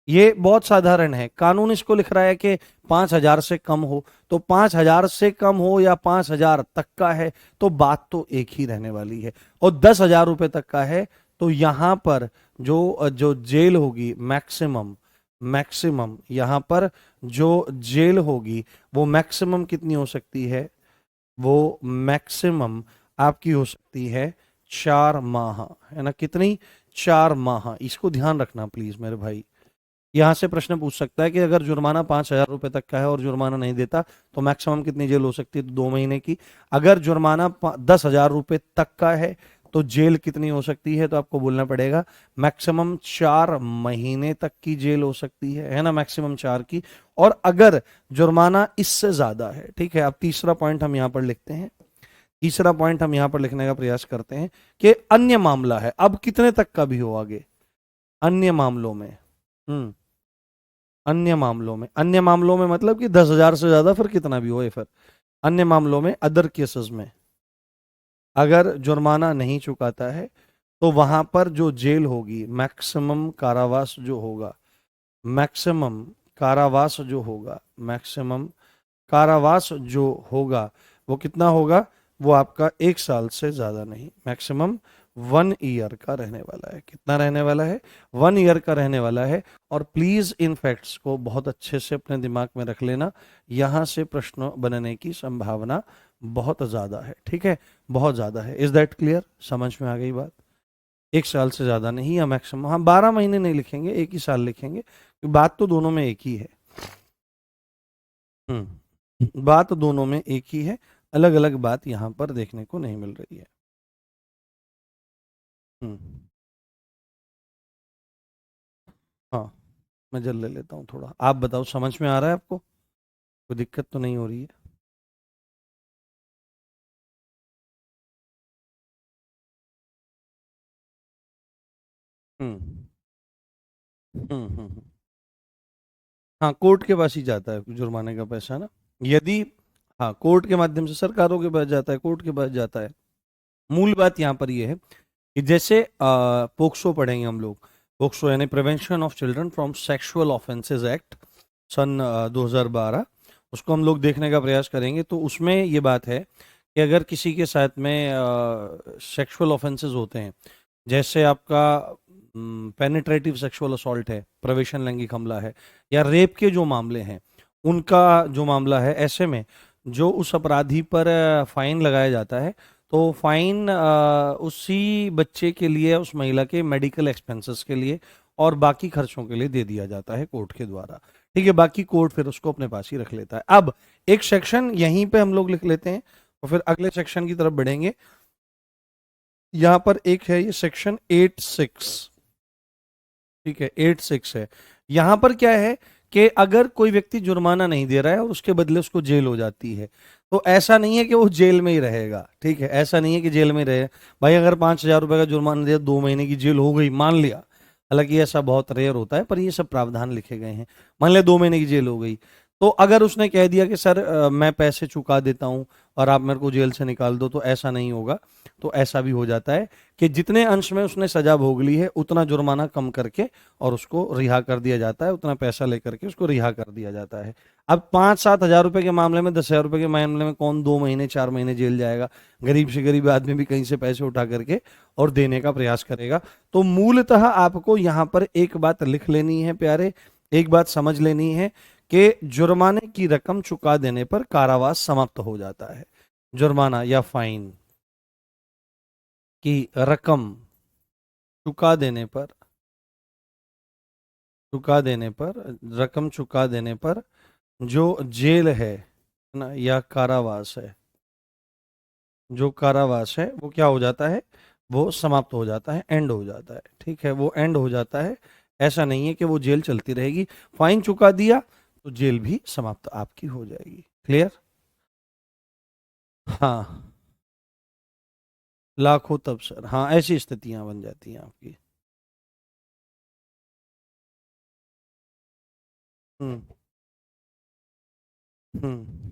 ये बहुत साधारण है, कानून इसको लिख रहा है कि 5,000 से कम हो, तो 5,000 से कम हो या 5,000 तक का है तो बात तो एक ही रहने वाली है, और 10,000 रुपए तक का है तो यहां पर जो जो जेल होगी मैक्सिमम, मैक्सिमम यहां पर जो जेल होगी वो मैक्सिमम कितनी हो सकती है, वो मैक्सिमम आपकी हो सकती है 4 माह, है ना, कितनी, 4 माह, इसको ध्यान रखना प्लीज मेरे भाई। यहां से प्रश्न पूछ सकता है कि अगर जुर्माना 5,000 रुपए तक का है और जुर्माना नहीं देता तो मैक्सिमम कितनी जेल हो सकती है, तो 2 महीने की। अगर जुर्माना 10,000 रुपए तक का है तो जेल कितनी हो सकती है, तो आपको बोलना पड़ेगा मैक्सिमम 4 महीने तक की जेल हो सकती है ना, मैक्सिमम 4 की। और अगर जुर्माना इससे ज्यादा है, ठीक है, अब तीसरा पॉइंट हम यहां पर लिखते हैं, तीसरा पॉइंट हम यहां पर लिखने का प्रयास करते हैं कि अन्य मामला है, अब कितने तक का भी हो आगे, अन्य मामलों में, अन्य मामलों में, अन्य मामलों में मतलब कि 10,000 से ज्यादा फिर कितना भी हो, फिर अन्य मामलों में, अदर केसेस में अगर जुर्माना नहीं चुकाता है तो वहां पर जो जेल होगी, मैक्सिमम कारावास जो होगा, मैक्सिमम कारावास जो होगा, मैक्सिमम कारावास जो होगा वो कितना होगा, वो आपका 1 साल से ज्यादा नहीं, मैक्सिमम 1 ईयर का रहने वाला है। कितना रहने वाला है, 1 ईयर का रहने वाला है। और प्लीज इन फैक्ट्स को बहुत अच्छे से अपने दिमाग में रख लेना, यहां से प्रश्न बनने की संभावना बहुत ज्यादा है, ठीक है, बहुत ज्यादा है। इज दैट क्लियर, समझ में आ गई बात? 1 साल से ज्यादा नहीं, या मैक्सिमम, हाँ 12 महीने नहीं लिखेंगे, 1 ही साल लिखेंगे, बात तो दोनों में एक ही है। बात दोनों में एक ही है, अलग अलग बात यहां पर देखने को नहीं मिल रही है। हम्म। हाँ, मैं जल ले लेता हूँ थोड़ा, आप बताओ समझ में आ रहा है आपको, कोई दिक्कत तो नहीं हो रही है? हम्म। हम्म। हाँ, कोर्ट के पास ही जाता है जुर्माने का पैसा ना, यदि, हाँ कोर्ट के माध्यम से सरकारों के पास जाता है, कोर्ट के पास जाता है। मूल बात यहाँ पर यह है कि जैसे पोक्सो पढ़ेंगे हम लोग, पोक्सो यानी prevention of children from sexual offences act सन 2012, उसको हम लोग देखने का प्रयास करेंगे। तो उसमें ये बात है कि अगर किसी के साथ में सेक्सुअल ऑफेंसेस होते हैं, जैसे आपका पेनिट्रेटिव सेक्सुअल असॉल्ट है, प्रवेशन लैंगिक हमला है, या रेप के जो मामले हैं उनका जो मामला है, ऐसे में जो उस अपराधी पर फाइन लगाया जाता है तो फाइन उसी बच्चे के लिए, उस महिला के मेडिकल एक्सपेंसेस के लिए और बाकी खर्चों के लिए दे दिया जाता है कोर्ट के द्वारा, ठीक है, बाकी कोर्ट फिर उसको अपने पास ही रख लेता है। अब एक सेक्शन यहीं पे हम लोग लिख लेते हैं और फिर अगले सेक्शन की तरफ बढ़ेंगे। यहां पर एक है ये सेक्शन 86, ठीक है, 86 है। यहां पर क्या है कि अगर कोई व्यक्ति जुर्माना नहीं दे रहा है और उसके बदले उसको जेल हो जाती है, तो ऐसा नहीं है कि वो जेल में ही रहेगा, ठीक है, ऐसा नहीं है कि जेल में ही रहे। भाई अगर 5,000 रुपए का जुर्माना दिया, 2 महीने की जेल हो गई, मान लिया, हालांकि ऐसा बहुत रेयर होता है पर ये सब प्रावधान लिखे गए हैं, मान लिया 2 महीने की जेल हो गई, तो अगर उसने कह दिया कि सर मैं पैसे चुका देता हूं और आप मेरे को जेल से निकाल दो, तो ऐसा नहीं होगा। तो ऐसा भी हो जाता है कि जितने अंश में उसने सजा भोग ली है उतना जुर्माना कम करके और उसको रिहा कर दिया जाता है, उतना पैसा लेकर के उसको रिहा कर दिया जाता है। अब 5-7 हजार रुपए के मामले में, 10 हजार रुपए के मामले में कौन 2 महीने 4 महीने जेल जाएगा? गरीब से गरीब आदमी भी कहीं से पैसे उठा करके और देने का प्रयास करेगा। तो मूलतः आपको यहां पर एक बात लिख लेनी है प्यारे, एक बात समझ लेनी है कि जुर्माने की रकम चुका देने पर कारावास समाप्त हो जाता है। जुर्माना या फाइन की रकम चुका देने पर, रकम चुका देने पर जो जेल है ना या कारावास है, जो कारावास है वो क्या हो जाता है? वो समाप्त हो जाता है, एंड हो जाता है। ठीक है, वो एंड हो जाता है। ऐसा नहीं है कि वो जेल चलती रहेगी। फाइन चुका दिया तो जेल भी समाप्त आपकी हो जाएगी। क्लियर? हाँ, लाखों तब सर, हाँ ऐसी स्थितियां बन जाती हैं आपकी। हम्म। हम्म।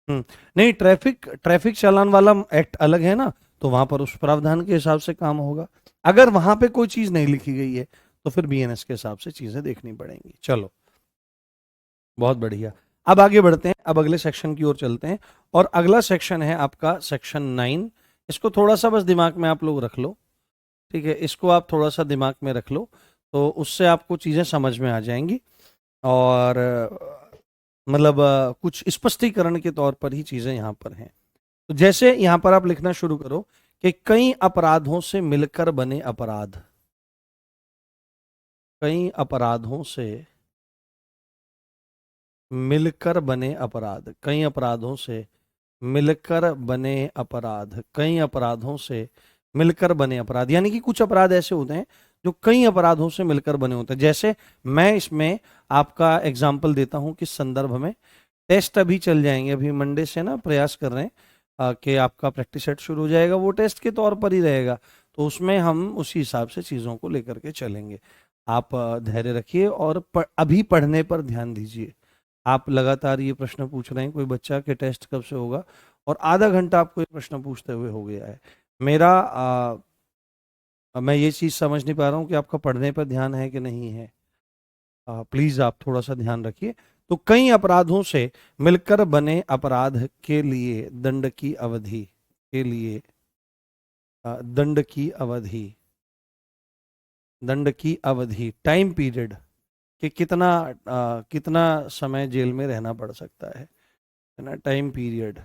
हम्म। नहीं, ट्रैफिक ट्रैफिक चालान वाला एक्ट अलग है ना, तो वहां पर उस प्रावधान के हिसाब से काम होगा। अगर वहां पे कोई चीज नहीं लिखी गई है तो फिर बीएनएस के हिसाब से चीजें देखनी पड़ेंगी। चलो, बहुत बढ़िया। अब आगे बढ़ते हैं, अब अगले सेक्शन की ओर चलते हैं। और अगला सेक्शन है आपका सेक्शन 9। इसको थोड़ा सा बस दिमाग में आप लोग रख लो। ठीक है, इसको आप थोड़ा सा दिमाग में रख लो, तो उससे आपको चीजें समझ में आ जाएंगी। और मतलब कुछ स्पष्टीकरण के तौर पर ही चीजें यहाँ पर हैं। तो जैसे यहाँ पर आप लिखना शुरू करो कि कई अपराधों से मिलकर बने अपराध, कई अपराधों से मिलकर बने अपराध, कई अपराधों से मिलकर बने अपराध, कई अपराधों से मिलकर बने अपराध, यानी कि कुछ अपराध ऐसे होते हैं जो कई अपराधों से मिलकर बने होते हैं। जैसे मैं इसमें आपका एग्जाम्पल देता हूं किस संदर्भ में। टेस्ट अभी चल जाएंगे, अभी मंडे से ना प्रयास कर रहे हैं कि आपका प्रैक्टिस सेट शुरू हो जाएगा, वो टेस्ट के तौर पर ही रहेगा। तो उसमें हम उसी हिसाब से चीज़ों को लेकर के चलेंगे। आप धैर्य रखिए और अभी पढ़ने पर ध्यान दीजिए। आप लगातार ये प्रश्न पूछ रहे हैं कोई बच्चा कि टेस्ट कब से होगा, और आधा घंटा आपको ये प्रश्न पूछते हुए हो गया है। मेरा मैं ये चीज़ समझ नहीं पा रहा हूँ कि आपका पढ़ने पर ध्यान है कि नहीं है। प्लीज आप थोड़ा सा ध्यान रखिए। तो कई अपराधों से मिलकर बने अपराध के लिए दंड की अवधि, के लिए दंड की अवधि, दंड की अवधि, टाइम पीरियड, कि कितना समय जेल में रहना पड़ सकता है ना। टाइम पीरियड,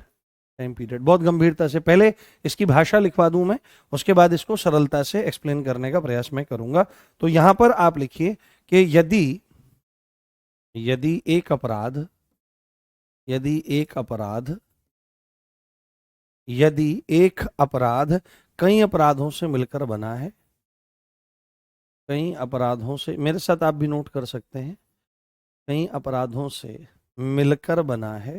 टाइम पीरियड बहुत गंभीरता से, पहले इसकी भाषा लिखवा दूं मैं, उसके बाद इसको सरलता से एक्सप्लेन करने का प्रयास मैं करूंगा। तो यहां पर आप लिखिए कि यदि यदि एक अपराध, यदि एक अपराध, यदि एक अपराध कई अपराधों से मिलकर बना है, कई अपराधों से, मेरे साथ आप भी नोट कर सकते हैं, कई अपराधों से मिलकर बना है,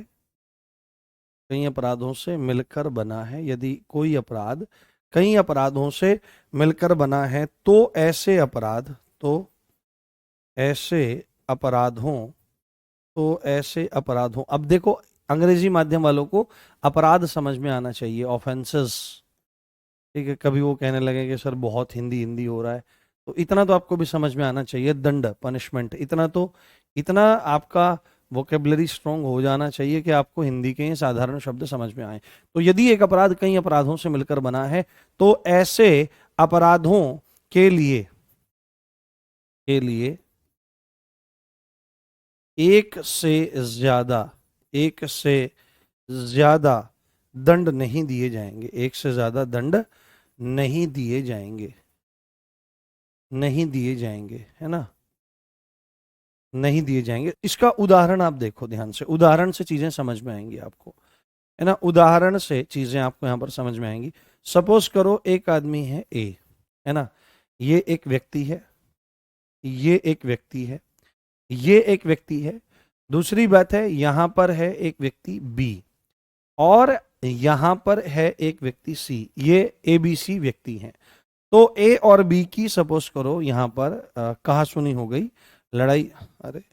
कई अपराधों से मिलकर बना है, यदि कोई अपराध कई अपराधों से मिलकर बना है तो ऐसे अपराध, तो ऐसे अपराधों, तो ऐसे अपराधों, अब देखो अंग्रेजी माध्यम वालों को अपराध समझ में आना चाहिए, ऑफेंसेस। ठीक है, कभी वो कहने लगे कि सर बहुत हिंदी हिंदी हो रहा है, तो इतना तो आपको भी समझ में आना चाहिए। दंड, पनिशमेंट, इतना तो, इतना आपका वोकेबलरी स्ट्रांग हो जाना चाहिए कि आपको हिंदी के ये साधारण शब्द समझ में आए। तो यदि एक अपराध कई अपराधों से मिलकर बना है तो ऐसे अपराधों के लिए, के लिए एक से ज्यादा, एक से ज्यादा दंड नहीं दिए जाएंगे, एक से ज्यादा दंड नहीं दिए जाएंगे, नहीं दिए जाएंगे, है ना, नहीं दिए जाएंगे। इसका उदाहरण आप देखो ध्यान से, उदाहरण से चीजें समझ में आएंगी आपको, है ना, उदाहरण से चीजें आपको यहां पर समझ में आएंगी। सपोज करो एक आदमी है ए, है ना, ये एक व्यक्ति है, ये एक व्यक्ति है, ये एक व्यक्ति है। दूसरी बात है यहां पर है एक व्यक्ति बी, और यहां पर है एक व्यक्ति सी, ये ए बी सी व्यक्ति हैं। तो ए और बी की सपोज करो यहां पर कहा सुनी हो गई, लड़ाई, अरे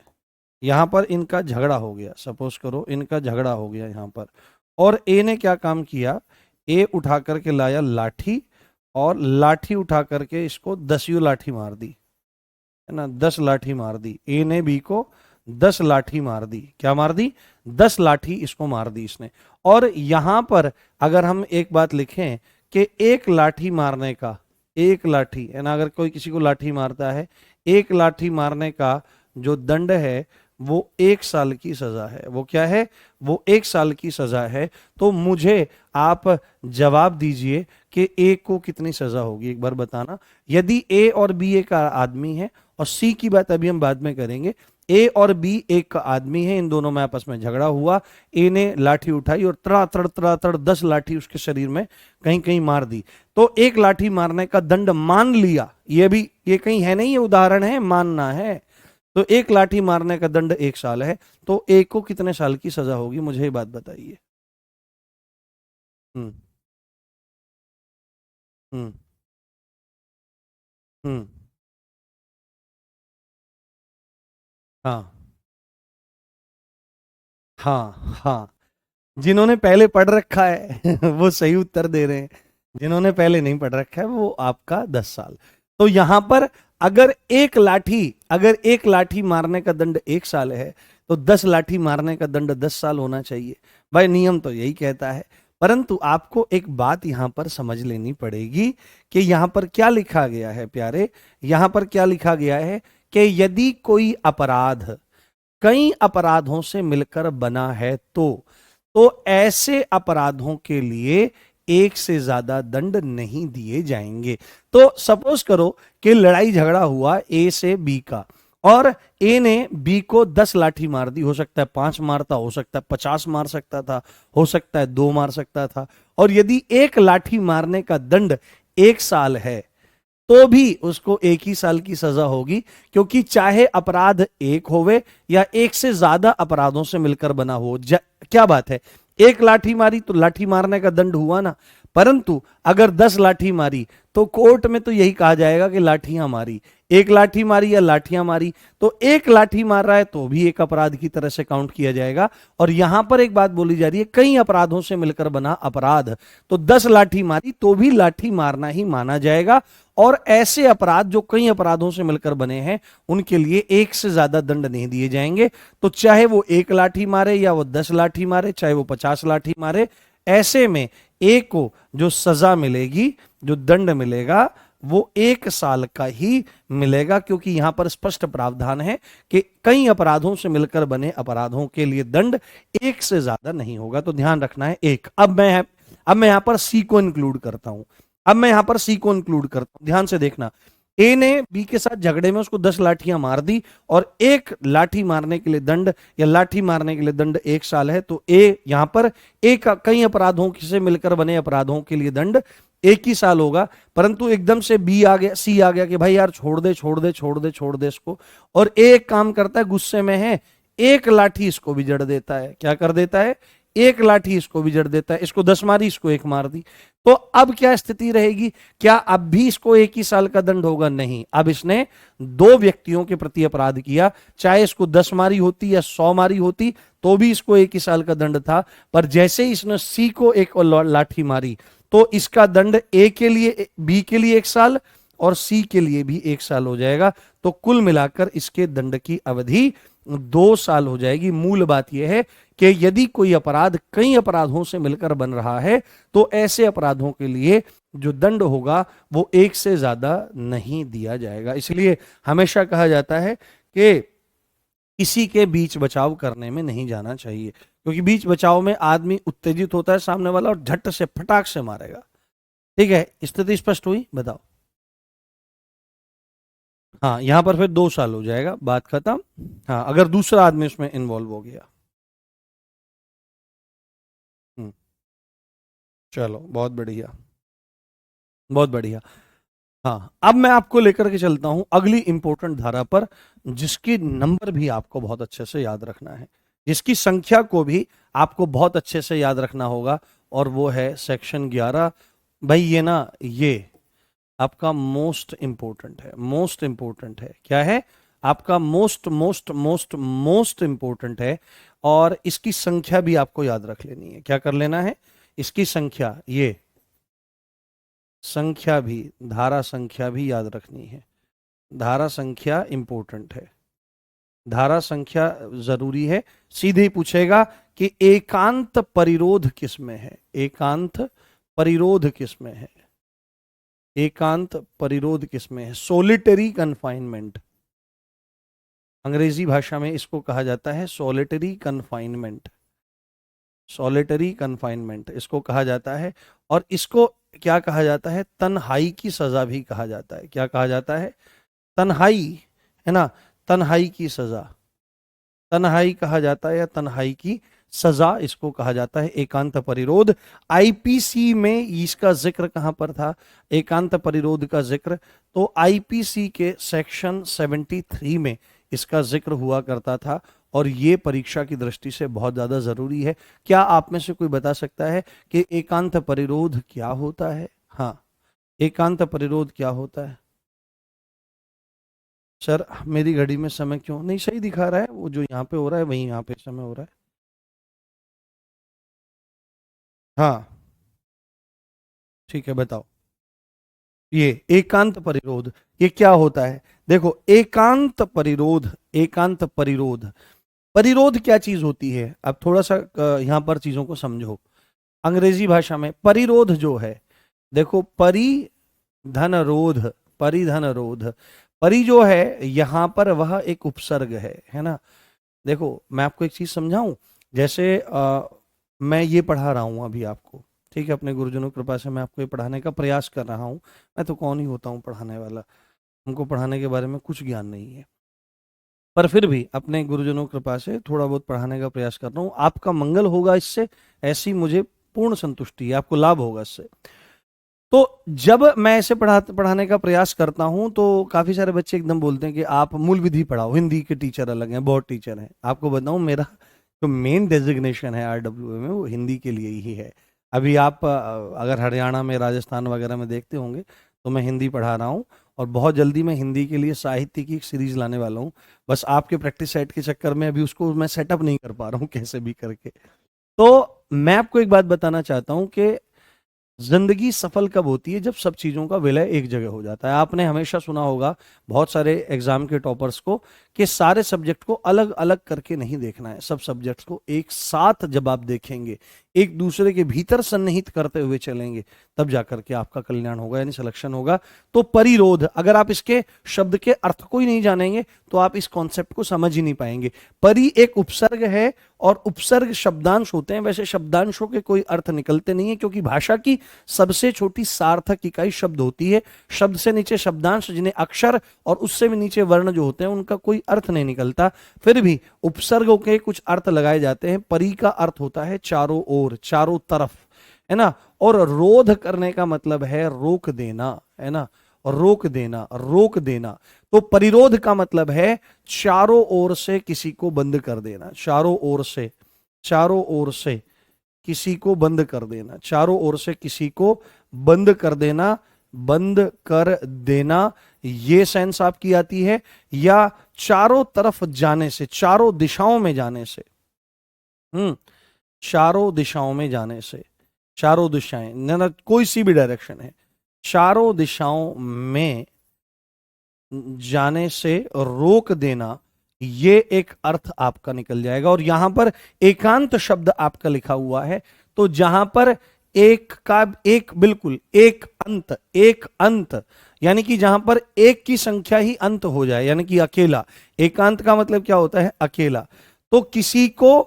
यहां पर इनका झगड़ा हो गया, सपोज करो इनका झगड़ा हो गया यहां पर, और ए ने क्या काम किया, ए उठा करके लाया लाठी, और लाठी उठा करके इसको 10वीं लाठी मार दी, है ना, 10 लाठी मार दी, ए ने बी को 10 लाठी मार दी, क्या मार दी, 10 लाठी इसको मार दी इसने। और यहां पर अगर हम एक बात लिखें कि एक लाठी मारने का, एक लाठी है ना, अगर कोई किसी को लाठी मारता है, एक लाठी मारने का जो दंड है वो 1 साल की सजा है। वो क्या है, वो 1 साल की सजा है। तो मुझे आप जवाब दीजिए कि ए को कितनी सजा होगी, एक बार बताना। यदि ए और बी एक आदमी है, और सी की बात अभी हम बाद में करेंगे, ए और बी एक आदमी है, इन दोनों में आपस में झगड़ा हुआ, ए ने लाठी उठाई और तड़ा तड़ 10 लाठी उसके शरीर में कहीं कहीं मार दी। तो एक लाठी मारने का दंड मान लिया, ये भी ये कहीं है नहीं, ये उदाहरण है, मानना है। तो एक लाठी मारने का दंड 1 साल है, तो ए को कितने साल की सजा होगी, मुझे ये बात बताइए। हम्म हम्म हम्म हाँ हाँ हाँ, जिन्होंने पहले पढ़ रखा है वो सही उत्तर दे रहे हैं, जिन्होंने पहले नहीं पढ़ रखा है वो आपका 10 साल। तो यहां पर अगर एक लाठी मारने का दंड 1 साल है, तो 10 लाठी मारने का दंड 10 साल होना चाहिए। भाई नियम तो यही कहता है। परंतु आपको एक बात यहां पर समझ लेनी पड़ेगी कि यहां पर क्या लिखा गया है प्यारे, यहां पर क्या लिखा गया है कि यदि कोई अपराध कई अपराधों से मिलकर बना है, तो ऐसे अपराधों के लिए एक से ज्यादा दंड नहीं दिए जाएंगे। तो सपोज करो कि लड़ाई झगड़ा हुआ ए से बी का, और ए ने बी को 10 लाठी मार दी, हो सकता है 5 मारता, हो सकता है 50 मार सकता था, हो सकता है 2 मार सकता था। और यदि एक लाठी मारने का दंड 1 साल है, तो भी उसको 1 ही साल की सजा होगी, क्योंकि चाहे अपराध एक होवे या एक से ज्यादा अपराधों से मिलकर बना हो। क्या बात है, एक लाठी मारी तो लाठी मारने का दंड हुआ ना, परंतु अगर 10 लाठी मारी तो कोर्ट में तो यही कहा जाएगा कि लाठियां मारी, एक लाठी मारी या लाठियां मारी, तो एक लाठी मार रहा है तो भी एक अपराध की तरह से काउंट किया जाएगा। और यहां पर एक बात बोली जा रही है, कई अपराधों से मिलकर बना अपराध, तो 10 लाठी मारी तो भी लाठी मारना ही माना जाएगा। और ऐसे अपराध जो कई अपराधों से मिलकर बने हैं, उनके लिए एक से ज्यादा दंड नहीं दिए जाएंगे। तो चाहे वो एक लाठी मारे या वो 10 लाठी मारे, चाहे वो 50 लाठी मारे, ऐसे में एक को जो सजा मिलेगी, जो दंड मिलेगा, वो 1 साल का ही मिलेगा, क्योंकि यहां पर स्पष्ट प्रावधान है कि कई अपराधों से मिलकर बने अपराधों के लिए दंड एक से ज्यादा नहीं होगा। तो ध्यान रखना है एक। अब मैं यहां पर सी को इंक्लूड करता हूं, ध्यान से देखना। ए ने बी के साथ झगड़े में उसको 10 लाठियां मार दी, और एक लाठी मारने के लिए दंड या लाठी मारने के लिए दंड 1 साल है, तो ए यहां पर एक कई अपराधों से मिलकर बने अपराधों के लिए दंड 1 ही साल होगा। परंतु एकदम से बी आ गया, सी आ गया कि भाई यार छोड़ दे इसको, और ए एक काम करता है, गुस्से में है, एक लाठी इसको भी जड़ देता है। क्या कर देता है, एक लाठी इसको भी जड़ देता है, इसको 10 मारी, इसको 1 मार दी। तो अब क्या स्थिति रहेगी, क्या अब भी इसको 1 ही साल का दंड होगा? नहीं, अब इसने 2 व्यक्तियों के प्रति अपराध किया, चाहे इसको 10 मारी होती या 100 मारी होती तो भी इसको 1 ही साल का दंड था। पर जैसे ही इसने सी को एक लाठी मारी, तो इसका दंड ए के लिए, बी के लिए 1 साल और सी के लिए भी 1 साल हो जाएगा। तो कुल मिलाकर इसके दंड की अवधि 2 साल हो जाएगी। मूल बात यह है कि यदि कोई अपराध कई अपराधों से मिलकर बन रहा है, तो ऐसे अपराधों के लिए जो दंड होगा वो 1 से ज्यादा नहीं दिया जाएगा। इसलिए हमेशा कहा जाता है कि किसी के बीच बचाव करने में नहीं जाना चाहिए, क्योंकि बीच बचाव में आदमी उत्तेजित होता है सामने वाला, और झट से फटाक से मारेगा। ठीक है, स्थिति स्पष्ट हुई? बताओ। हाँ, यहां पर फिर 2 साल हो जाएगा, बात खत्म। हाँ, अगर दूसरा आदमी उसमें इन्वॉल्व हो गया। हम्म, चलो बहुत बढ़िया, बहुत बढ़िया। हाँ, अब मैं आपको लेकर के चलता हूं अगली इंपॉर्टेंट धारा पर, जिसकी नंबर भी आपको बहुत अच्छे से याद रखना है, जिसकी संख्या को भी आपको बहुत अच्छे से याद रखना होगा, और वो है सेक्शन 11। भाई ये ना, ये आपका मोस्ट इंपॉर्टेंट है, मोस्ट इंपॉर्टेंट है। क्या है? आपका most most most most important है। और इसकी संख्या भी आपको याद रख लेनी है। क्या कर लेना है? इसकी संख्या, ये संख्या भी, धारा संख्या भी याद रखनी है। धारा संख्या इंपॉर्टेंट है, धारा संख्या जरूरी है। सीधे ही पूछेगा कि एकांत परिरोध किसमें है, एकांत परिरोध किसमें है, एकांत परिरोध किसमें है। सोलिटरी कन्फाइनमेंट, अंग्रेजी भाषा में इसको कहा जाता है सॉलिटरी कन्फाइनमेंट, सॉलिटरी कन्फाइनमेंट इसको कहा जाता है। और इसको क्या कहा जाता है? तन्हाई की सजा भी कहा जाता है। क्या कहा जाता है? तन्हाई, है ना, तन्हाई की सजा, तन्हाई कहा जाता है, या तन्हाई की सजा इसको कहा जाता है, एकांत परिरोध। आईपीसी में इसका जिक्र कहां पर था, एकांत परिरोध का जिक्र? तो आईपीसी के सेक्शन 73 में इसका जिक्र हुआ करता था। और ये परीक्षा की दृष्टि से बहुत ज्यादा जरूरी है। क्या आप में से कोई बता सकता है कि एकांत परिरोध क्या होता है? हाँ, एकांत परिरोध क्या होता है? सर मेरी घड़ी में समय क्यों नहीं सही दिखा रहा है? वो जो यहाँ पे हो रहा है वही यहाँ पे समय हो रहा है। हाँ ठीक है, बताओ। ये एकांत परिरोध ये क्या होता है? देखो, एकांत परिरोध, एकांत परिरोध, परिरोध क्या चीज होती है? अब थोड़ा सा यहां पर चीजों को समझो। अंग्रेजी भाषा में परिरोध जो है, देखो, परिधन रोध, परिधन रोध, परि जो है यहां पर वह एक उपसर्ग है ना। देखो मैं आपको एक चीज समझाऊं। जैसे मैं ये पढ़ा रहा हूं अभी आपको, ठीक है, अपने गुरुजनों की कृपा से मैं आपको ये पढ़ाने का प्रयास कर रहा हूं। मैं तो कौन ही होता हूं पढ़ाने वाला, हमको पढ़ाने के बारे में कुछ ज्ञान नहीं है, पर फिर भी अपने गुरुजनों की कृपा से थोड़ा बहुत पढ़ाने का प्रयास कर रहा हूँ। आपका मंगल होगा इससे, ऐसी मुझे पूर्ण संतुष्टि है, आपको लाभ होगा इससे। तो जब मैं ऐसे पढ़ाने का प्रयास करता हूं तो काफी सारे बच्चे एकदम बोलते हैं कि आप मूल विधि पढ़ाओ, हिंदी के टीचर अलग हैं, बहुत टीचर हैं। आपको बताऊं, मेरा जो मेन डेजिग्नेशन है आरडब्ल्यूए में वो हिंदी के लिए ही है। अभी आप अगर हरियाणा में, राजस्थान वगैरह में देखते होंगे तो मैं हिंदी पढ़ा रहा हूँ। और बहुत जल्दी मैं हिंदी के लिए साहित्य की एक सीरीज लाने वाला हूँ। बस आपके प्रैक्टिस सेट के चक्कर में अभी उसको मैं सेटअप नहीं कर पा रहा हूँ कैसे भी करके। तो मैं आपको एक बात बताना चाहता हूँ कि जिंदगी सफल कब होती है? जब सब चीजों का विलय एक जगह हो जाता है। आपने हमेशा सुना होगा बहुत सारे एग्जाम के टॉपर्स को कि सारे सब्जेक्ट को अलग अलग करके नहीं देखना है, सब सब्जेक्ट्स को एक साथ जब आप देखेंगे, एक दूसरे के भीतर सन्निहित करते हुए चलेंगे, तब जाकर के आपका कल्याण होगा, यानी सिलेक्शन होगा। तो परिरोध, अगर आप इसके शब्द के अर्थ को ही नहीं जानेंगे तो आप इस कॉन्सेप्ट को समझ ही नहीं पाएंगे। परि एक उपसर्ग है और उपसर्ग शब्दांश होते हैं। वैसे शब्दांशों के कोई अर्थ निकलते नहीं है, क्योंकि भाषा की सबसे छोटी सार्थक इकाई शब्द होती है। शब्द से नीचे शब्दांश, जिन्हें अक्षर, और उससे भी नीचे वर्ण जो होते हैं, उनका कोई अर्थ नहीं निकलता। फिर भी उपसर्गों के कुछ अर्थ लगाए जाते हैं। परि का अर्थ होता है चारों ओर, चारों तरफ, है ना। और रोध करने का मतलब है रोक देना, है ना, रोक देना, रोक देना। तो परिरोध का मतलब है चारों ओर से किसी को बंद कर देना, चारों ओर से, चारों ओर से किसी को बंद कर देना, चारों ओर से किसी को बंद कर देना, बंद कर देना, ये सेंस आपकी आती है। या चारों तरफ जाने से, चारों दिशाओं में जाने से, चारों दिशाओं में जाने से, चारों दिशाएं ना, कोई सी भी डायरेक्शन है, चारों दिशाओं में जाने से रोक देना, ये एक अर्थ आपका निकल जाएगा। और यहां पर एकांत शब्द आपका लिखा हुआ है, तो जहां पर एक का एक, बिल्कुल एक अंत, एक अंत, यानी कि जहां पर एक की संख्या ही अंत हो जाए, यानी कि अकेला। एकांत का मतलब क्या होता है? अकेला। तो किसी को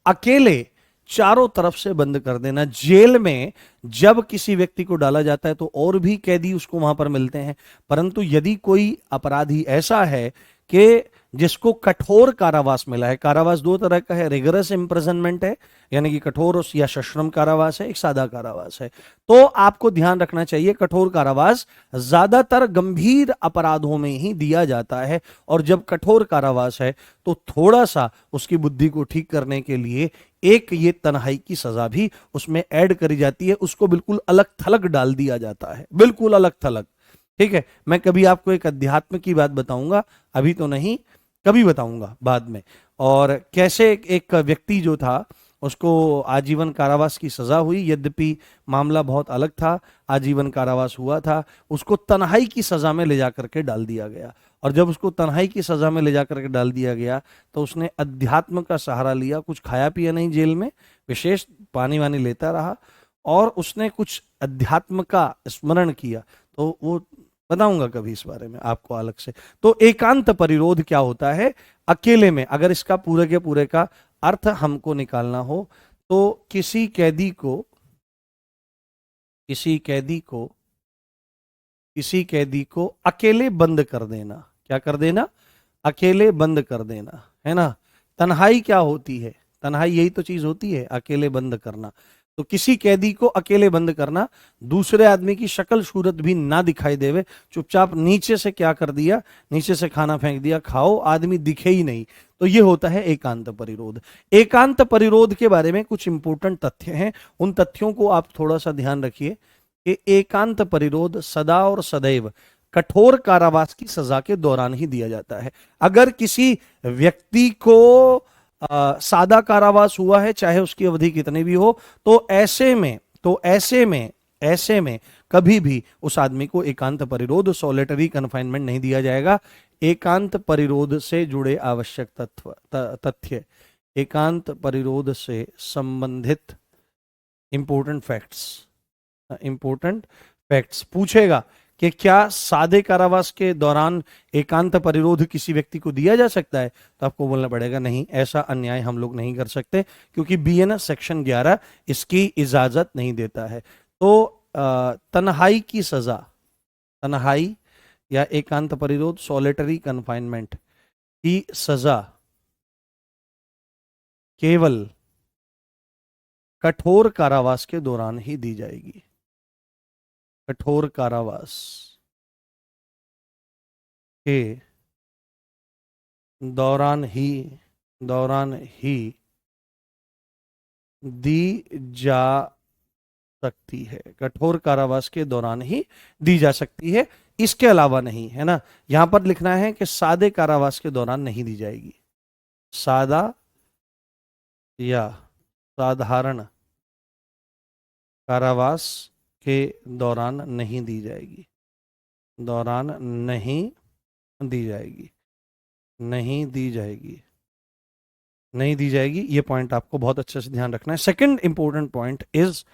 अकेले चारों तरफ से बंद कर देना। जेल में जब किसी व्यक्ति को डाला जाता है तो और भी कैदी उसको वहां पर मिलते हैं, परंतु यदि कोई अपराधी ऐसा है कि जिसको कठोर कारावास मिला है, कारावास दो तरह का है, रिगरस इम्प्रिजनमेंट है, यानी कि कठोर या सश्रम कारावास है, एक सादा कारावास है। तो आपको ध्यान रखना चाहिए, कठोर कारावास ज्यादातर गंभीर अपराधों में ही दिया जाता है। और जब कठोर कारावास है तो थोड़ा सा उसकी बुद्धि को ठीक करने के लिए एक ये तन्हाई की सजा भी उसमें ऐड करी जाती है, उसको बिल्कुल अलग थलग डाल दिया जाता है, बिल्कुल अलग थलग। ठीक है, मैं कभी आपको एक अध्यात्म की बात बताऊंगा, अभी तो नहीं, कभी बताऊंगा बाद में। और कैसे एक व्यक्ति जो था उसको आजीवन कारावास की सजा हुई, यद्यपि मामला बहुत अलग था, आजीवन कारावास हुआ था, उसको तन्हाई की सजा में ले जाकर के डाल दिया गया। और जब उसको तन्हाई की सजा में ले जाकर के डाल दिया गया तो उसने अध्यात्म का सहारा लिया, कुछ खाया पिया नहीं जेल में, विशेष पानी वानी लेता रहा, और उसने कुछ अध्यात्म का स्मरण किया। तो वो बताऊंगा कभी इस बारे में आपको अलग से। तो एकांत परिरोध क्या होता है अकेले में, अगर इसका पूरे के पूरे का अर्थ हमको निकालना हो तो किसी कैदी को किसी कैदी को किसी कैदी को अकेले बंद कर देना। क्या कर देना? अकेले बंद कर देना, है ना। तन्हाई क्या होती है? तन्हाई यही तो चीज होती है, अकेले बंद करना। तो किसी कैदी को अकेले बंद करना, दूसरे आदमी की शक्ल सूरत भी ना दिखाई देवे, चुपचाप नीचे से क्या कर दिया, नीचे से खाना फेंक दिया, खाओ, आदमी दिखे ही नहीं। तो ये होता है एकांत परिरोध। एकांत परिरोध के बारे में कुछ इंपॉर्टेंट तथ्य हैं, उन तथ्यों को आप थोड़ा सा ध्यान रखिए कि एकांत परिरोध सदा और सदैव कठोर कारावास की सजा के दौरान ही दिया जाता है। अगर किसी व्यक्ति को सादा कारावास हुआ है, चाहे उसकी अवधि कितनी भी हो, तो ऐसे में कभी भी उस आदमी को एकांत परिरोध, सॉलिटरी कन्फाइनमेंट नहीं दिया जाएगा। एकांत परिरोध से जुड़े आवश्यक तथ्य, एकांत परिरोध से संबंधित इंपोर्टेंट फैक्ट्स पूछेगा कि क्या सादे कारावास के दौरान एकांत परिरोध किसी व्यक्ति को दिया जा सकता है, तो आपको बोलना पड़ेगा नहीं, ऐसा अन्याय हम लोग नहीं कर सकते, क्योंकि बीएनएस सेक्शन 11 इसकी इजाजत नहीं देता है। तो तन्हाई की सजा, तन्हाई या एकांत परिरोध, सॉलिटरी कन्फाइनमेंट की सजा केवल कठोर कारावास के दौरान ही दी जाएगी। कठोर कारावास के दौरान ही दी जा सकती है। कठोर कारावास के दौरान ही दी जा सकती है, इसके अलावा नहीं, है ना। यहां पर लिखना है कि सादे कारावास के दौरान नहीं दी जाएगी। सादा या साधारण कारावास के दौरान नहीं दी जाएगी, दौरान नहीं दी जाएगी, नहीं दी जाएगी, नहीं दी जाएगी। ये पॉइंट आपको बहुत अच्छे से ध्यान रखना है। सेकंड इंपॉर्टेंट पॉइंट इज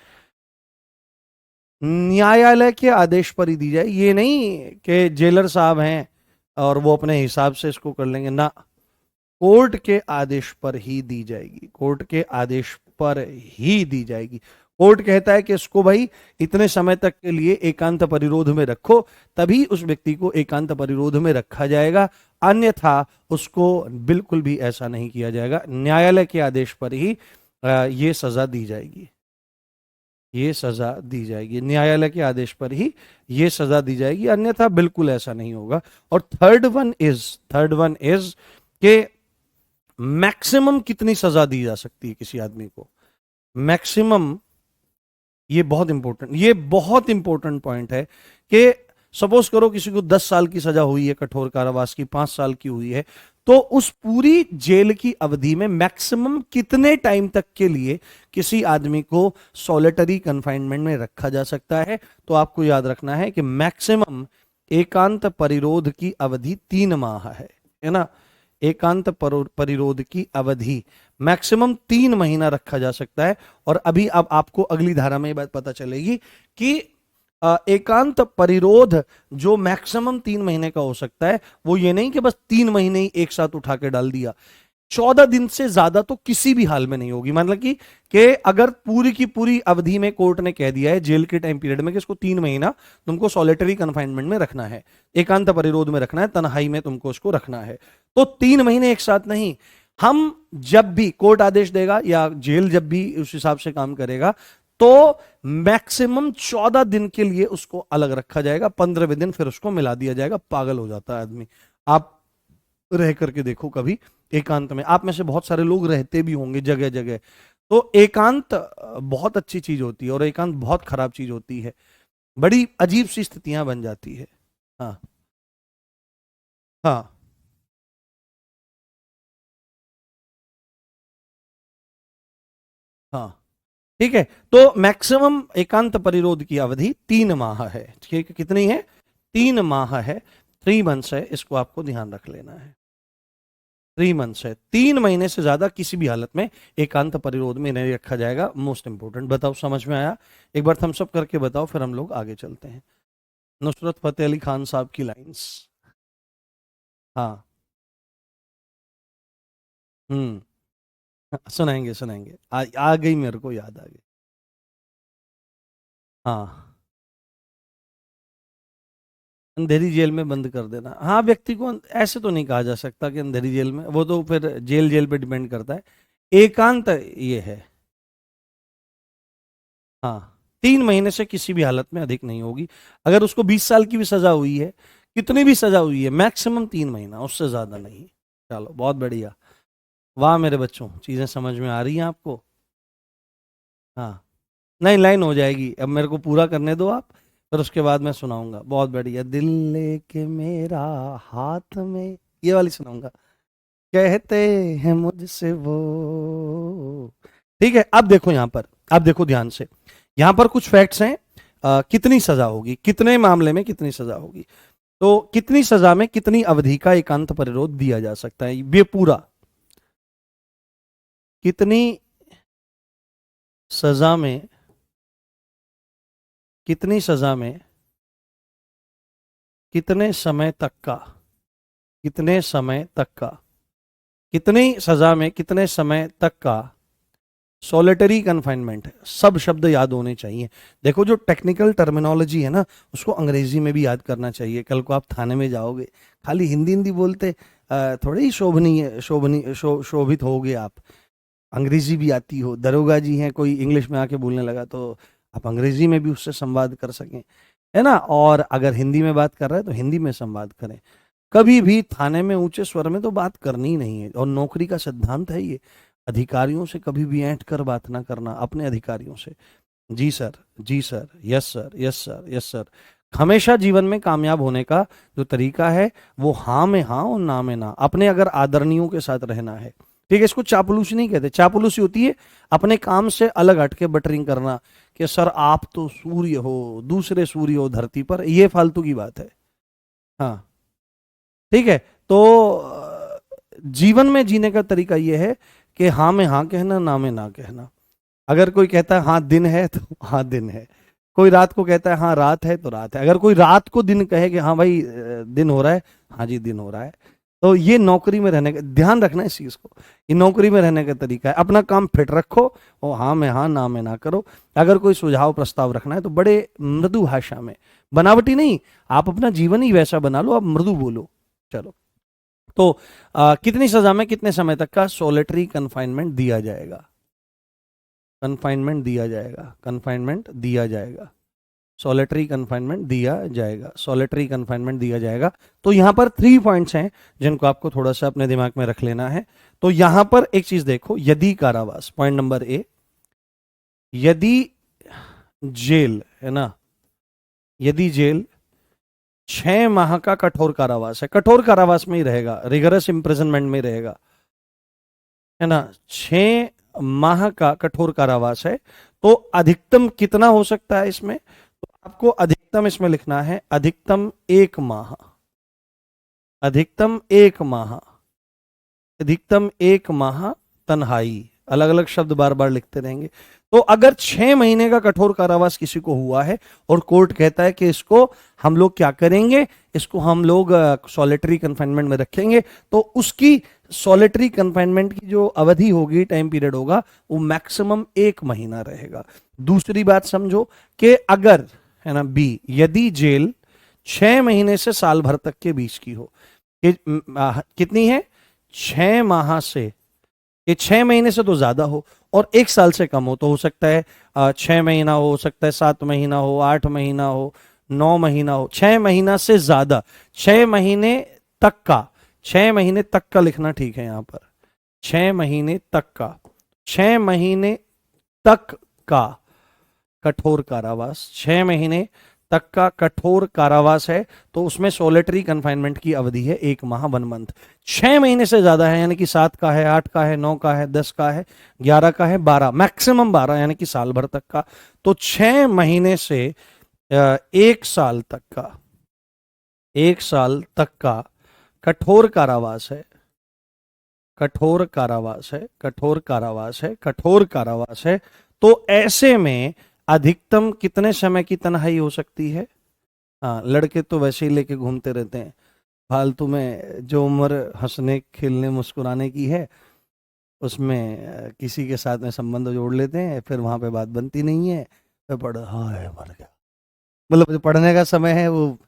न्यायालय के आदेश पर ही दी जाए। ये नहीं कि जेलर साहब हैं और वो अपने हिसाब से इसको कर लेंगे ना, कोर्ट के आदेश पर ही दी जाएगी, कोर्ट के आदेश पर ही दी जाएगी। कोर्ट कहता है कि इसको भाई इतने समय तक के लिए एकांत परिरोध में रखो, तभी उस व्यक्ति को एकांत परिरोध में रखा जाएगा, अन्यथा उसको बिल्कुल भी ऐसा नहीं किया जाएगा। न्यायालय के आदेश पर ही ये सजा दी जाएगी, ये सजा दी जाएगी, न्यायालय के आदेश पर ही ये सजा दी जाएगी, अन्यथा बिल्कुल ऐसा नहीं होगा। और थर्ड वन इज के मैक्सिमम कितनी सजा दी जा सकती है किसी आदमी को, मैक्सिमम। ये बहुत इंपॉर्टेंट पॉइंट है कि सपोज करो किसी को 10 साल की सजा हुई है कठोर कारावास की, 5 साल की हुई है, तो उस पूरी जेल की अवधि में मैक्सिमम कितने टाइम तक के लिए किसी आदमी को सॉलिटरी कन्फाइनमेंट में रखा जा सकता है। तो आपको याद रखना है कि मैक्सिमम एकांत परिरोध की अवधि 3 माह है ना। एकांत परिरोध की अवधि मैक्सिमम 3 महीना रखा जा सकता है। और अभी अब आपको अगली धारा में ये बात पता चलेगी कि एकांत परिरोध जो मैक्सिमम 3 महीने का हो सकता है, वो ये नहीं कि बस 3 महीने ही एक साथ उठा के डाल दिया, 14 दिन से ज्यादा तो किसी भी हाल में नहीं होगी। मतलब कि अगर पूरी की पूरी अवधि में कोर्ट ने कह दिया है जेल के टाइम पीरियड में कि इसको 3 महीना तुमको सॉलिटरी कन्फाइनमेंट में रखना है, एकांत परिरोध में रखना है, तन्हाई में तुमको उसको रखना है, तो 3 महीने एक साथ नहीं। हम जब भी कोर्ट आदेश देगा या जेल जब भी उस हिसाब से काम करेगा, तो मैक्सिमम 14 दिन के लिए उसको अलग रखा जाएगा, 15वें दिन फिर उसको मिला दिया जाएगा। पागल हो जाता है आदमी। आप रह करके देखो कभी एकांत में, आप में से बहुत सारे लोग रहते भी होंगे जगह जगह। तो एकांत बहुत अच्छी चीज होती है और एकांत बहुत खराब चीज होती है, बड़ी अजीब सी स्थितियां बन जाती है। हाँ हाँ हाँ, ठीक है। तो मैक्सिमम एकांत परिरोध की अवधि 3 माह है, ठीक है, कितनी है? 3 माह है, 3 मंथ्स है, इसको आपको ध्यान रख लेना है। 3 मंथ्स है, 3 महीने से ज्यादा किसी भी हालत में एकांत परिरोध में नहीं रखा जाएगा। मोस्ट इंपोर्टेंट, बताओ समझ में आया? एक बार थम्स अप करके बताओ, फिर हम लोग आगे चलते हैं। नुसरत फतेह अली खान साहब की लाइंस। हाँ। हम्म। सुनाएंगे सुनाएंगे, आ गई, मेरे को याद आ गई। हाँ, अंधेरी जेल में बंद कर देना, हाँ, व्यक्ति को ऐसे तो नहीं कहा जा सकता कि अंधेरी जेल में, वो तो फिर जेल जेल पे डिपेंड करता है। एकांत ये है। हाँ, 3 महीने से किसी भी हालत में अधिक नहीं होगी। अगर उसको 20 साल की भी सजा हुई है, कितनी भी सजा हुई है, मैक्सिमम 3 महीना, उससे ज्यादा नहीं। चलो, बहुत बढ़िया। वाह मेरे बच्चों, चीजें समझ में आ रही हैं आपको? हाँ, नहीं, लाइन हो जाएगी, अब मेरे को पूरा करने दो आप, फिर उसके बाद मैं सुनाऊंगा। बहुत बढ़िया, दिल लेके मेरा हाथ में, ये वाली सुनाऊंगा। कहते हैं मुझसे वो, ठीक है। अब देखो यहां पर, अब देखो ध्यान से, यहां पर कुछ फैक्ट्स हैं। कितनी सजा होगी, कितने मामले में कितनी सजा होगी, तो कितनी सजा में कितनी अवधि का एकांत परिरोध दिया जा सकता है, ये पूरा, कितनी सजा में, कितनी सजा में कितने समय तक का, कितने समय तक का, कितनी सजा में कितने समय तक का सॉलिटरी कन्फाइनमेंट है। सब शब्द याद होने चाहिए। देखो, जो टेक्निकल टर्मिनोलॉजी है ना, उसको अंग्रेजी में भी याद करना चाहिए। कल को आप थाने में जाओगे, खाली हिंदी हिंदी बोलते थोड़े ही शोभनीय शोभनीय शोभित होगे आप। अंग्रेजी भी आती हो, दरोगा जी हैं, कोई इंग्लिश में आके बोलने लगा तो आप अंग्रेजी में भी उससे संवाद कर सकें, है ना। और अगर हिंदी में बात कर रहा है तो हिंदी में संवाद करें। कभी भी थाने में ऊंचे स्वर में तो बात करनी ही नहीं है, और नौकरी का सिद्धांत है ये। अधिकारियों से कभी भी ऐंठ कर बात ना करना, अपने अधिकारियों से। जी सर, जी sir, yes sir, yes sir, yes sir. हमेशा जीवन में कामयाब होने का जो तरीका है, वो हाँ में हाँ और ना में ना। अपने अगर आदरणीयों के साथ रहना है, ठीक है, इसको चापलूसी नहीं कहते। चापलूसी होती है अपने काम से अलग हटके बटरिंग करना, कि सर आप तो सूर्य हो, दूसरे सूर्य हो धरती पर, ये फालतू की बात है। हाँ, ठीक है। तो जीवन में जीने का तरीका ये है कि हाँ में हाँ कहना, ना में ना कहना। अगर कोई कहता है हाँ दिन है, तो हाँ दिन है। कोई रात को कहता है हाँ रात है, तो रात है। अगर कोई रात को दिन कहे कि हाँ भाई दिन हो रहा है, हाँ जी दिन हो रहा है। तो ये नौकरी में रहने का ध्यान रखना, इस चीज को। ये नौकरी में रहने का तरीका है। अपना काम फिट रखो, और हाँ में हाँ, ना में ना करो। अगर कोई सुझाव प्रस्ताव रखना है तो बड़े मृदु भाषा में, बनावटी नहीं। आप अपना जीवन ही वैसा बना लो, आप मृदु बोलो। चलो, तो कितनी सजा में कितने समय तक का सॉलिटरी कन्फाइनमेंट दिया जाएगा? कन्फाइनमेंट दिया जाएगा, कन्फाइनमेंट दिया जाएगा, सॉलिटरी कन्फाइनमेंट दिया जाएगा, सॉलिटरी कन्फाइनमेंट दिया जाएगा। तो यहां पर 3 पॉइंट्स हैं जिनको आपको थोड़ा सा अपने दिमाग में रख लेना है। तो यहां पर एक चीज देखो, यदि कारावास, पॉइंट नंबर ए, यदि जेल है ना, यदि जेल 6 माह का कठोर कारावास है, कठोर कारावास में ही रहेगा, रिगरस इम्प्रिजनमेंट में रहेगा, है ना, 6 माह का कठोर कारावास है, तो अधिकतम कितना हो सकता है इसमें? तो आपको अधिकतम इसमें लिखना है, अधिकतम 1 माह, अधिकतम 1 माह, अधिकतम 1 माह तन्हाई। अलग अलग शब्द बार बार लिखते रहेंगे। तो अगर 6 महीने का कठोर कारावास किसी को हुआ है, और कोर्ट कहता है कि इसको हम लोग क्या करेंगे, इसको हम लोग सॉलिटरी कन्फाइनमेंट में रखेंगे, तो उसकी सॉलिटरी कन्फाइनमेंट की जो अवधि होगी, टाइम पीरियड होगा, वो मैक्सिमम 1 महीना रहेगा। दूसरी बात समझो, कि अगर, है ना, बी, यदि जेल 6 महीने से साल भर तक के बीच की हो, कितनी है? 6 माह से, ये 6 महीने से तो ज्यादा हो, और 1 साल से कम हो, तो हो सकता है 6 महीना हो सकता है, 7 महीना हो, 8 महीना हो, 9 महीना हो। 6 महीना से ज्यादा, 6 महीने तक का, 6 महीने तक का लिखना ठीक है यहां पर, 6 महीने तक का, 6 महीने तक का कठोर कारावास, 6 महीने तक का कठोर कारावास है तो उसमें सॉलिटरी कन्फाइनमेंट की अवधि है 1 माह 1 मंथ। 6 महीने से ज्यादा है यानी कि 7 का है, 8 का है, 9 का है, 10 का है, 11 का है, 12 मैक्सिमम 12 यानी कि साल भर तक का, तो 6 महीने से 1 साल तक का, 1 साल तक का कठोर कारावास है, कठोर कारावास है, कठोर कारावास है, कठोर कारावास है। तो ऐसे में अधिकतम कितने समय की तन्हाई हो सकती है? हाँ, लड़के तो वैसे ही लेके घूमते रहते हैं फालतू में, जो उम्र हंसने खेलने मुस्कुराने की है उसमें किसी के साथ में संबंध जोड़ लेते हैं, फिर वहां पे बात बनती नहीं है, फिर हाय मर गया, मतलब जो पढ़ने का समय है वो,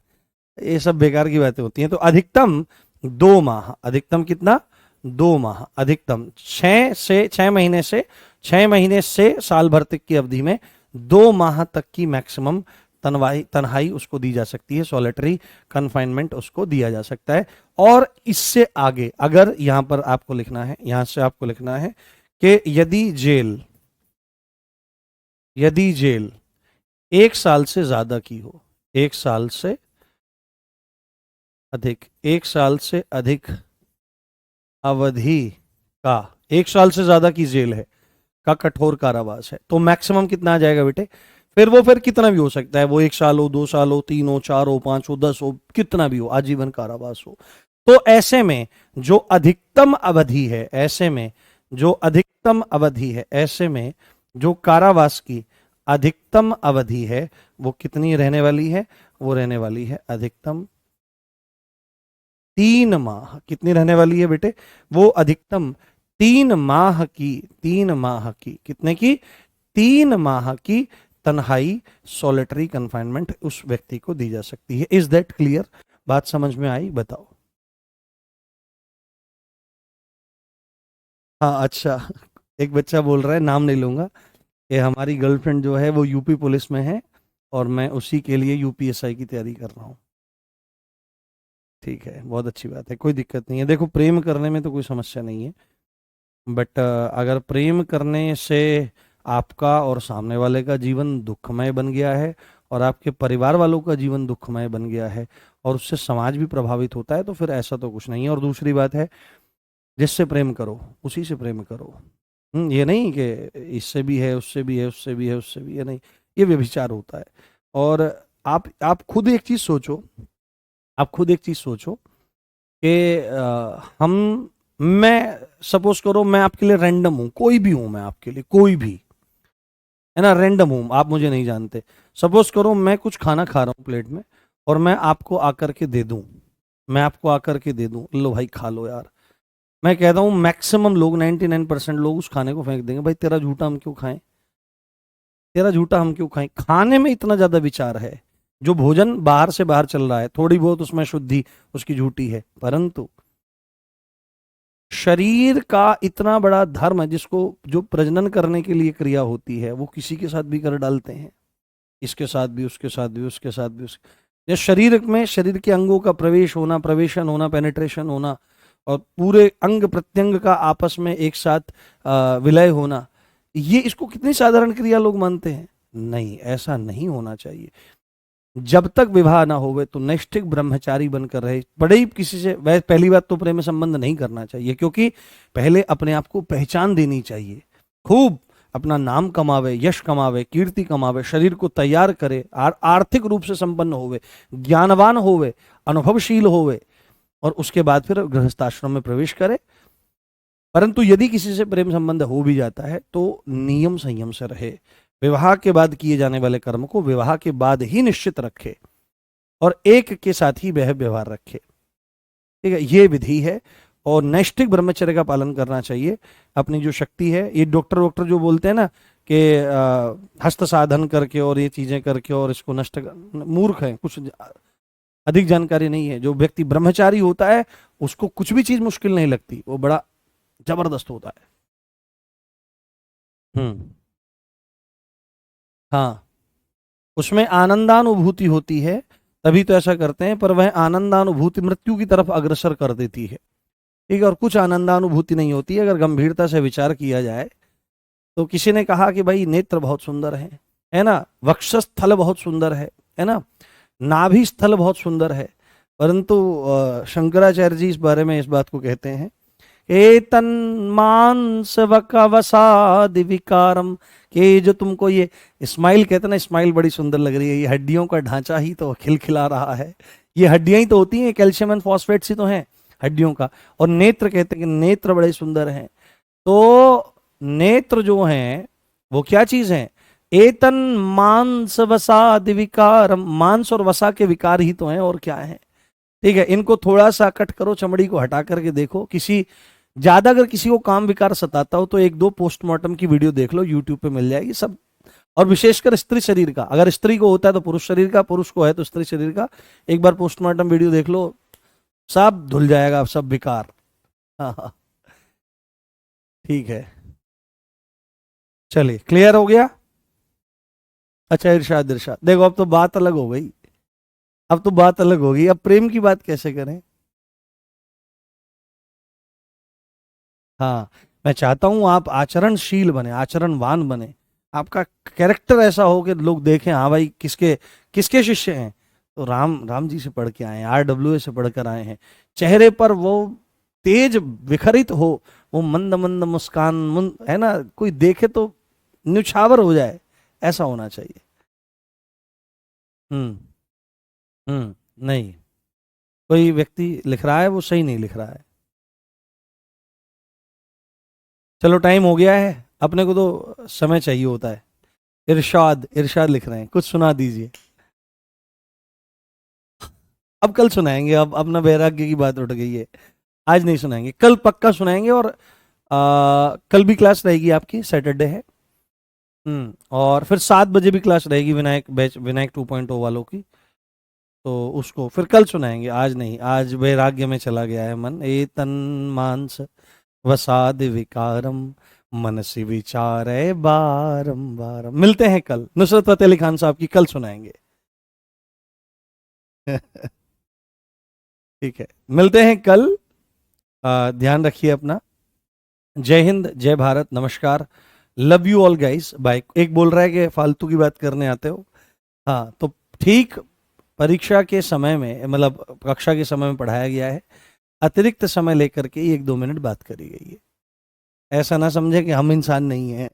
ये सब बेकार की बातें होती हैं। तो अधिकतम 2 माह, अधिकतम कितना? 2 माह, अधिकतम 6 महीने से 6 महीने से साल भर तक की अवधि में 2 माह तक की मैक्सिमम तन्हाई उसको दी जा सकती है, सॉलिटरी कन्फाइनमेंट उसको दिया जा सकता है। और इससे आगे अगर यहां पर आपको लिखना है, यहां से आपको लिखना है कि यदि जेल 1 साल से ज्यादा की हो, 1 साल से अधिक, 1 साल से अधिक अवधि का, 1 साल से ज्यादा की जेल है का कठोर कारावास है, तो मैक्सिमम कितना आ जाएगा बेटे? फिर कितना भी हो सकता है, वो 1 साल हो, 2 साल हो, 3 हो, 4 हो, 5 हो, 10 हो, कितना भी हो, आजीवन कारावास हो। तो ऐसे में जो अधिकतम अवधि है, ऐसे में जो अधिकतम अवधि है, ऐसे में जो कारावास की अधिकतम अवधि है वो कितनी रहने वाली है? वो रहने वाली है अधिकतम 3 माह। कितनी रहने वाली है बेटे? वो अधिकतम 3 माह की, 3 माह की, कितने की? 3 माह की तन्हाई, सॉलिटरी कन्फाइनमेंट उस व्यक्ति को दी जा सकती है। Is that clear? बात समझ में आई? बताओ। हाँ अच्छा, एक बच्चा बोल रहा है, नाम नहीं लूंगा, कि हमारी गर्लफ्रेंड जो है वो यूपी पुलिस में है और मैं उसी के लिए यूपीएसआई की तैयारी कर रहा हूँ। ठीक है, बहुत अच्छी बात है, कोई दिक्कत नहीं है। देखो, प्रेम करने में तो कोई समस्या नहीं है, बट अगर प्रेम करने से आपका और सामने वाले का जीवन दुखमय बन गया है और आपके परिवार वालों का जीवन दुखमय बन गया है और उससे समाज भी प्रभावित होता है, तो फिर ऐसा तो कुछ नहीं है। और दूसरी बात है, जिससे प्रेम करो उसी से प्रेम करो। ये नहीं कि इससे भी है, उससे भी है, उससे भी है, उससे भी है, नहीं, ये व्यभिचार होता है। और आप खुद एक चीज सोचो, आप खुद एक चीज सोचो कि हम, मैं सपोज करो मैं आपके लिए रैंडम हूं, कोई भी हूं मैं आपके लिए, कोई भी, है ना, रैंडम हूं, आप मुझे नहीं जानते। सपोज करो मैं कुछ खाना खा रहा हूं प्लेट में और मैं आपको आकर के दे दूं, मैं आपको आकर के दे दूं, लो भाई खा लो यार। मैं कहता हूं मैक्सिमम लोग, 99% लोग उस खाने को फेंक देंगे, भाई तेरा झूठा हम क्यों खाएं, तेरा झूठा हम क्यों खाएं। खाने में इतना ज्यादा विचार है, जो भोजन बाहर से बाहर चल रहा है थोड़ी बहुत उसमें शुद्धि उसकी झूठी है, परंतु शरीर का इतना बड़ा धर्म है जिसको, जो प्रजनन करने के लिए क्रिया होती है, वो किसी के साथ भी कर डालते हैं, इसके साथ भी, उसके साथ भी, उसके साथ भी, उसके, ये शरीर में शरीर के अंगों का प्रवेश होना, प्रवेशन होना, पेनिट्रेशन होना और पूरे अंग प्रत्यंग का आपस में एक साथ विलय होना, ये इसको कितनी साधारण क्रिया लोग मानते हैं। नहीं, ऐसा नहीं होना चाहिए। जब तक विवाह ना होवे तो नैष्ठिक ब्रह्मचारी बनकर रहे, बड़े ही किसी से, वह पहली बात तो प्रेम संबंध नहीं करना चाहिए, क्योंकि पहले अपने आप को पहचान देनी चाहिए, खूब अपना नाम कमावे, यश कमावे, कीर्ति कमावे, शरीर को तैयार करे, आर्थिक रूप से संपन्न होवे, ज्ञानवान होवे, अनुभवशील होवे, और उसके बाद फिर गृहस्थाश्रम में प्रवेश करे। परंतु यदि किसी से प्रेम संबंध हो भी जाता है तो नियम संयम से रहे, विवाह के बाद किए जाने वाले कर्म को विवाह के बाद ही निश्चित रखे और एक के साथ ही वह व्यवहार रखे। ठीक है, ये विधि है और नैष्ठिक ब्रह्मचर्य का पालन करना चाहिए। अपनी जो शक्ति है, ये डॉक्टर जो बोलते हैं ना कि हस्त साधन करके और ये चीजें करके और इसको नष्ट कर, मूर्ख है, कुछ अधिक जानकारी नहीं है। जो व्यक्ति ब्रह्मचारी होता है उसको कुछ भी चीज मुश्किल नहीं लगती, वो बड़ा जबरदस्त होता है। हम्म, हाँ, उसमें आनंदानुभूति होती है, तभी तो ऐसा करते हैं, पर वह आनंदानुभूति मृत्यु की तरफ अग्रसर कर देती है। ठीक है, और कुछ आनंदानुभूति नहीं होती है। अगर गंभीरता से विचार किया जाए तो किसी ने कहा कि भाई नेत्र बहुत सुंदर है ना, वक्षस्थल बहुत सुंदर है, है ना। नाभि स्थल बहुत सुंदर है, परंतु शंकराचार्य जी इस बारे में इस बात को कहते हैं, एतन मांस वसादि विकारम, कि जो तुमको ये स्माइल कहते हैं ना, स्माइल बड़ी सुंदर लग रही है, ये हड्डियों का ढांचा ही तो खिलखिला रहा है, ये हड्डियां ही तो होती हैं, कैल्शियम एंड फॉस्फेट्स ही तो हैं हड्डियों का। और नेत्र कहते हैं कि नेत्र बड़े सुंदर हैं। तो नेत्र जो हैं वो क्या चीज है, एतन मांस वसादि विकारम, मांस और वसा के विकार ही तो हैं, और क्या है। ठीक है, इनको थोड़ा सा कट करो, चमड़ी को हटा करके देखो, किसी ज्यादा अगर किसी को काम विकार सताता हो तो एक दो पोस्टमार्टम की वीडियो देख लो, यूट्यूब पे मिल जाएगी सब। और विशेषकर स्त्री शरीर का, अगर स्त्री को होता है तो पुरुष शरीर का, पुरुष को है तो स्त्री शरीर का, एक बार पोस्टमार्टम वीडियो देख लो, सब धुल जाएगा, सब विकार। हाँ हाँ, ठीक है, चलिए क्लियर हो गया। अच्छा, इरशाद इरशाद, देखो अब तो बात अलग हो गई, अब तो बात अलग होगी, अब प्रेम की बात कैसे करें। हाँ, मैं चाहता हूं आप आचरणशील बने, आचरणवान बने, आपका कैरेक्टर ऐसा हो कि लोग देखें हाँ भाई किसके किसके शिष्य हैं, तो राम राम जी से पढ़ के आए हैं, RWA से पढ़कर आए हैं। चेहरे पर वो तेज विखरित हो, वो मंद मंद मुस्कान है ना, कोई देखे तो न्यौछावर हो जाए, ऐसा होना चाहिए। हम्म। नहीं, कोई व्यक्ति लिख रहा है वो सही नहीं लिख रहा है। चलो टाइम हो गया है, अपने को तो समय चाहिए होता है। इरशाद इरशाद लिख रहे हैं, कुछ सुना दीजिए। अब कल सुनाएंगे, अब अपना वैराग्य की बात उठ गई है, आज नहीं सुनाएंगे, कल पक्का सुनाएंगे। और कल भी क्लास रहेगी आपकी, सैटरडे है। और फिर 7 बजे भी क्लास रहेगी विनायक बैच, विनायक 2.0 वालों की, तो उसको फिर कल सुनाएंगे, आज नहीं, आज वैराग्य में चला गया है मन। ए तन मांस वसाद विकारम, मनसी विचार बारम बारम। मिलते हैं कल, नुसरत फतेह अली खान साहब की कल सुनाएंगे। ठीक है, मिलते हैं कल। ध्यान रखिए अपना। जय हिंद, जय भारत, नमस्कार, love you all guys, bye. एक बोल रहा है कि फालतू की बात करने आते हो, हाँ तो ठीक, परीक्षा के समय में, मतलब कक्षा के समय में पढ़ाया गया है, अतिरिक्त समय लेकर के 1-2 मिनट बात करी गई है, ऐसा ना समझे कि हम इंसान नहीं हैं।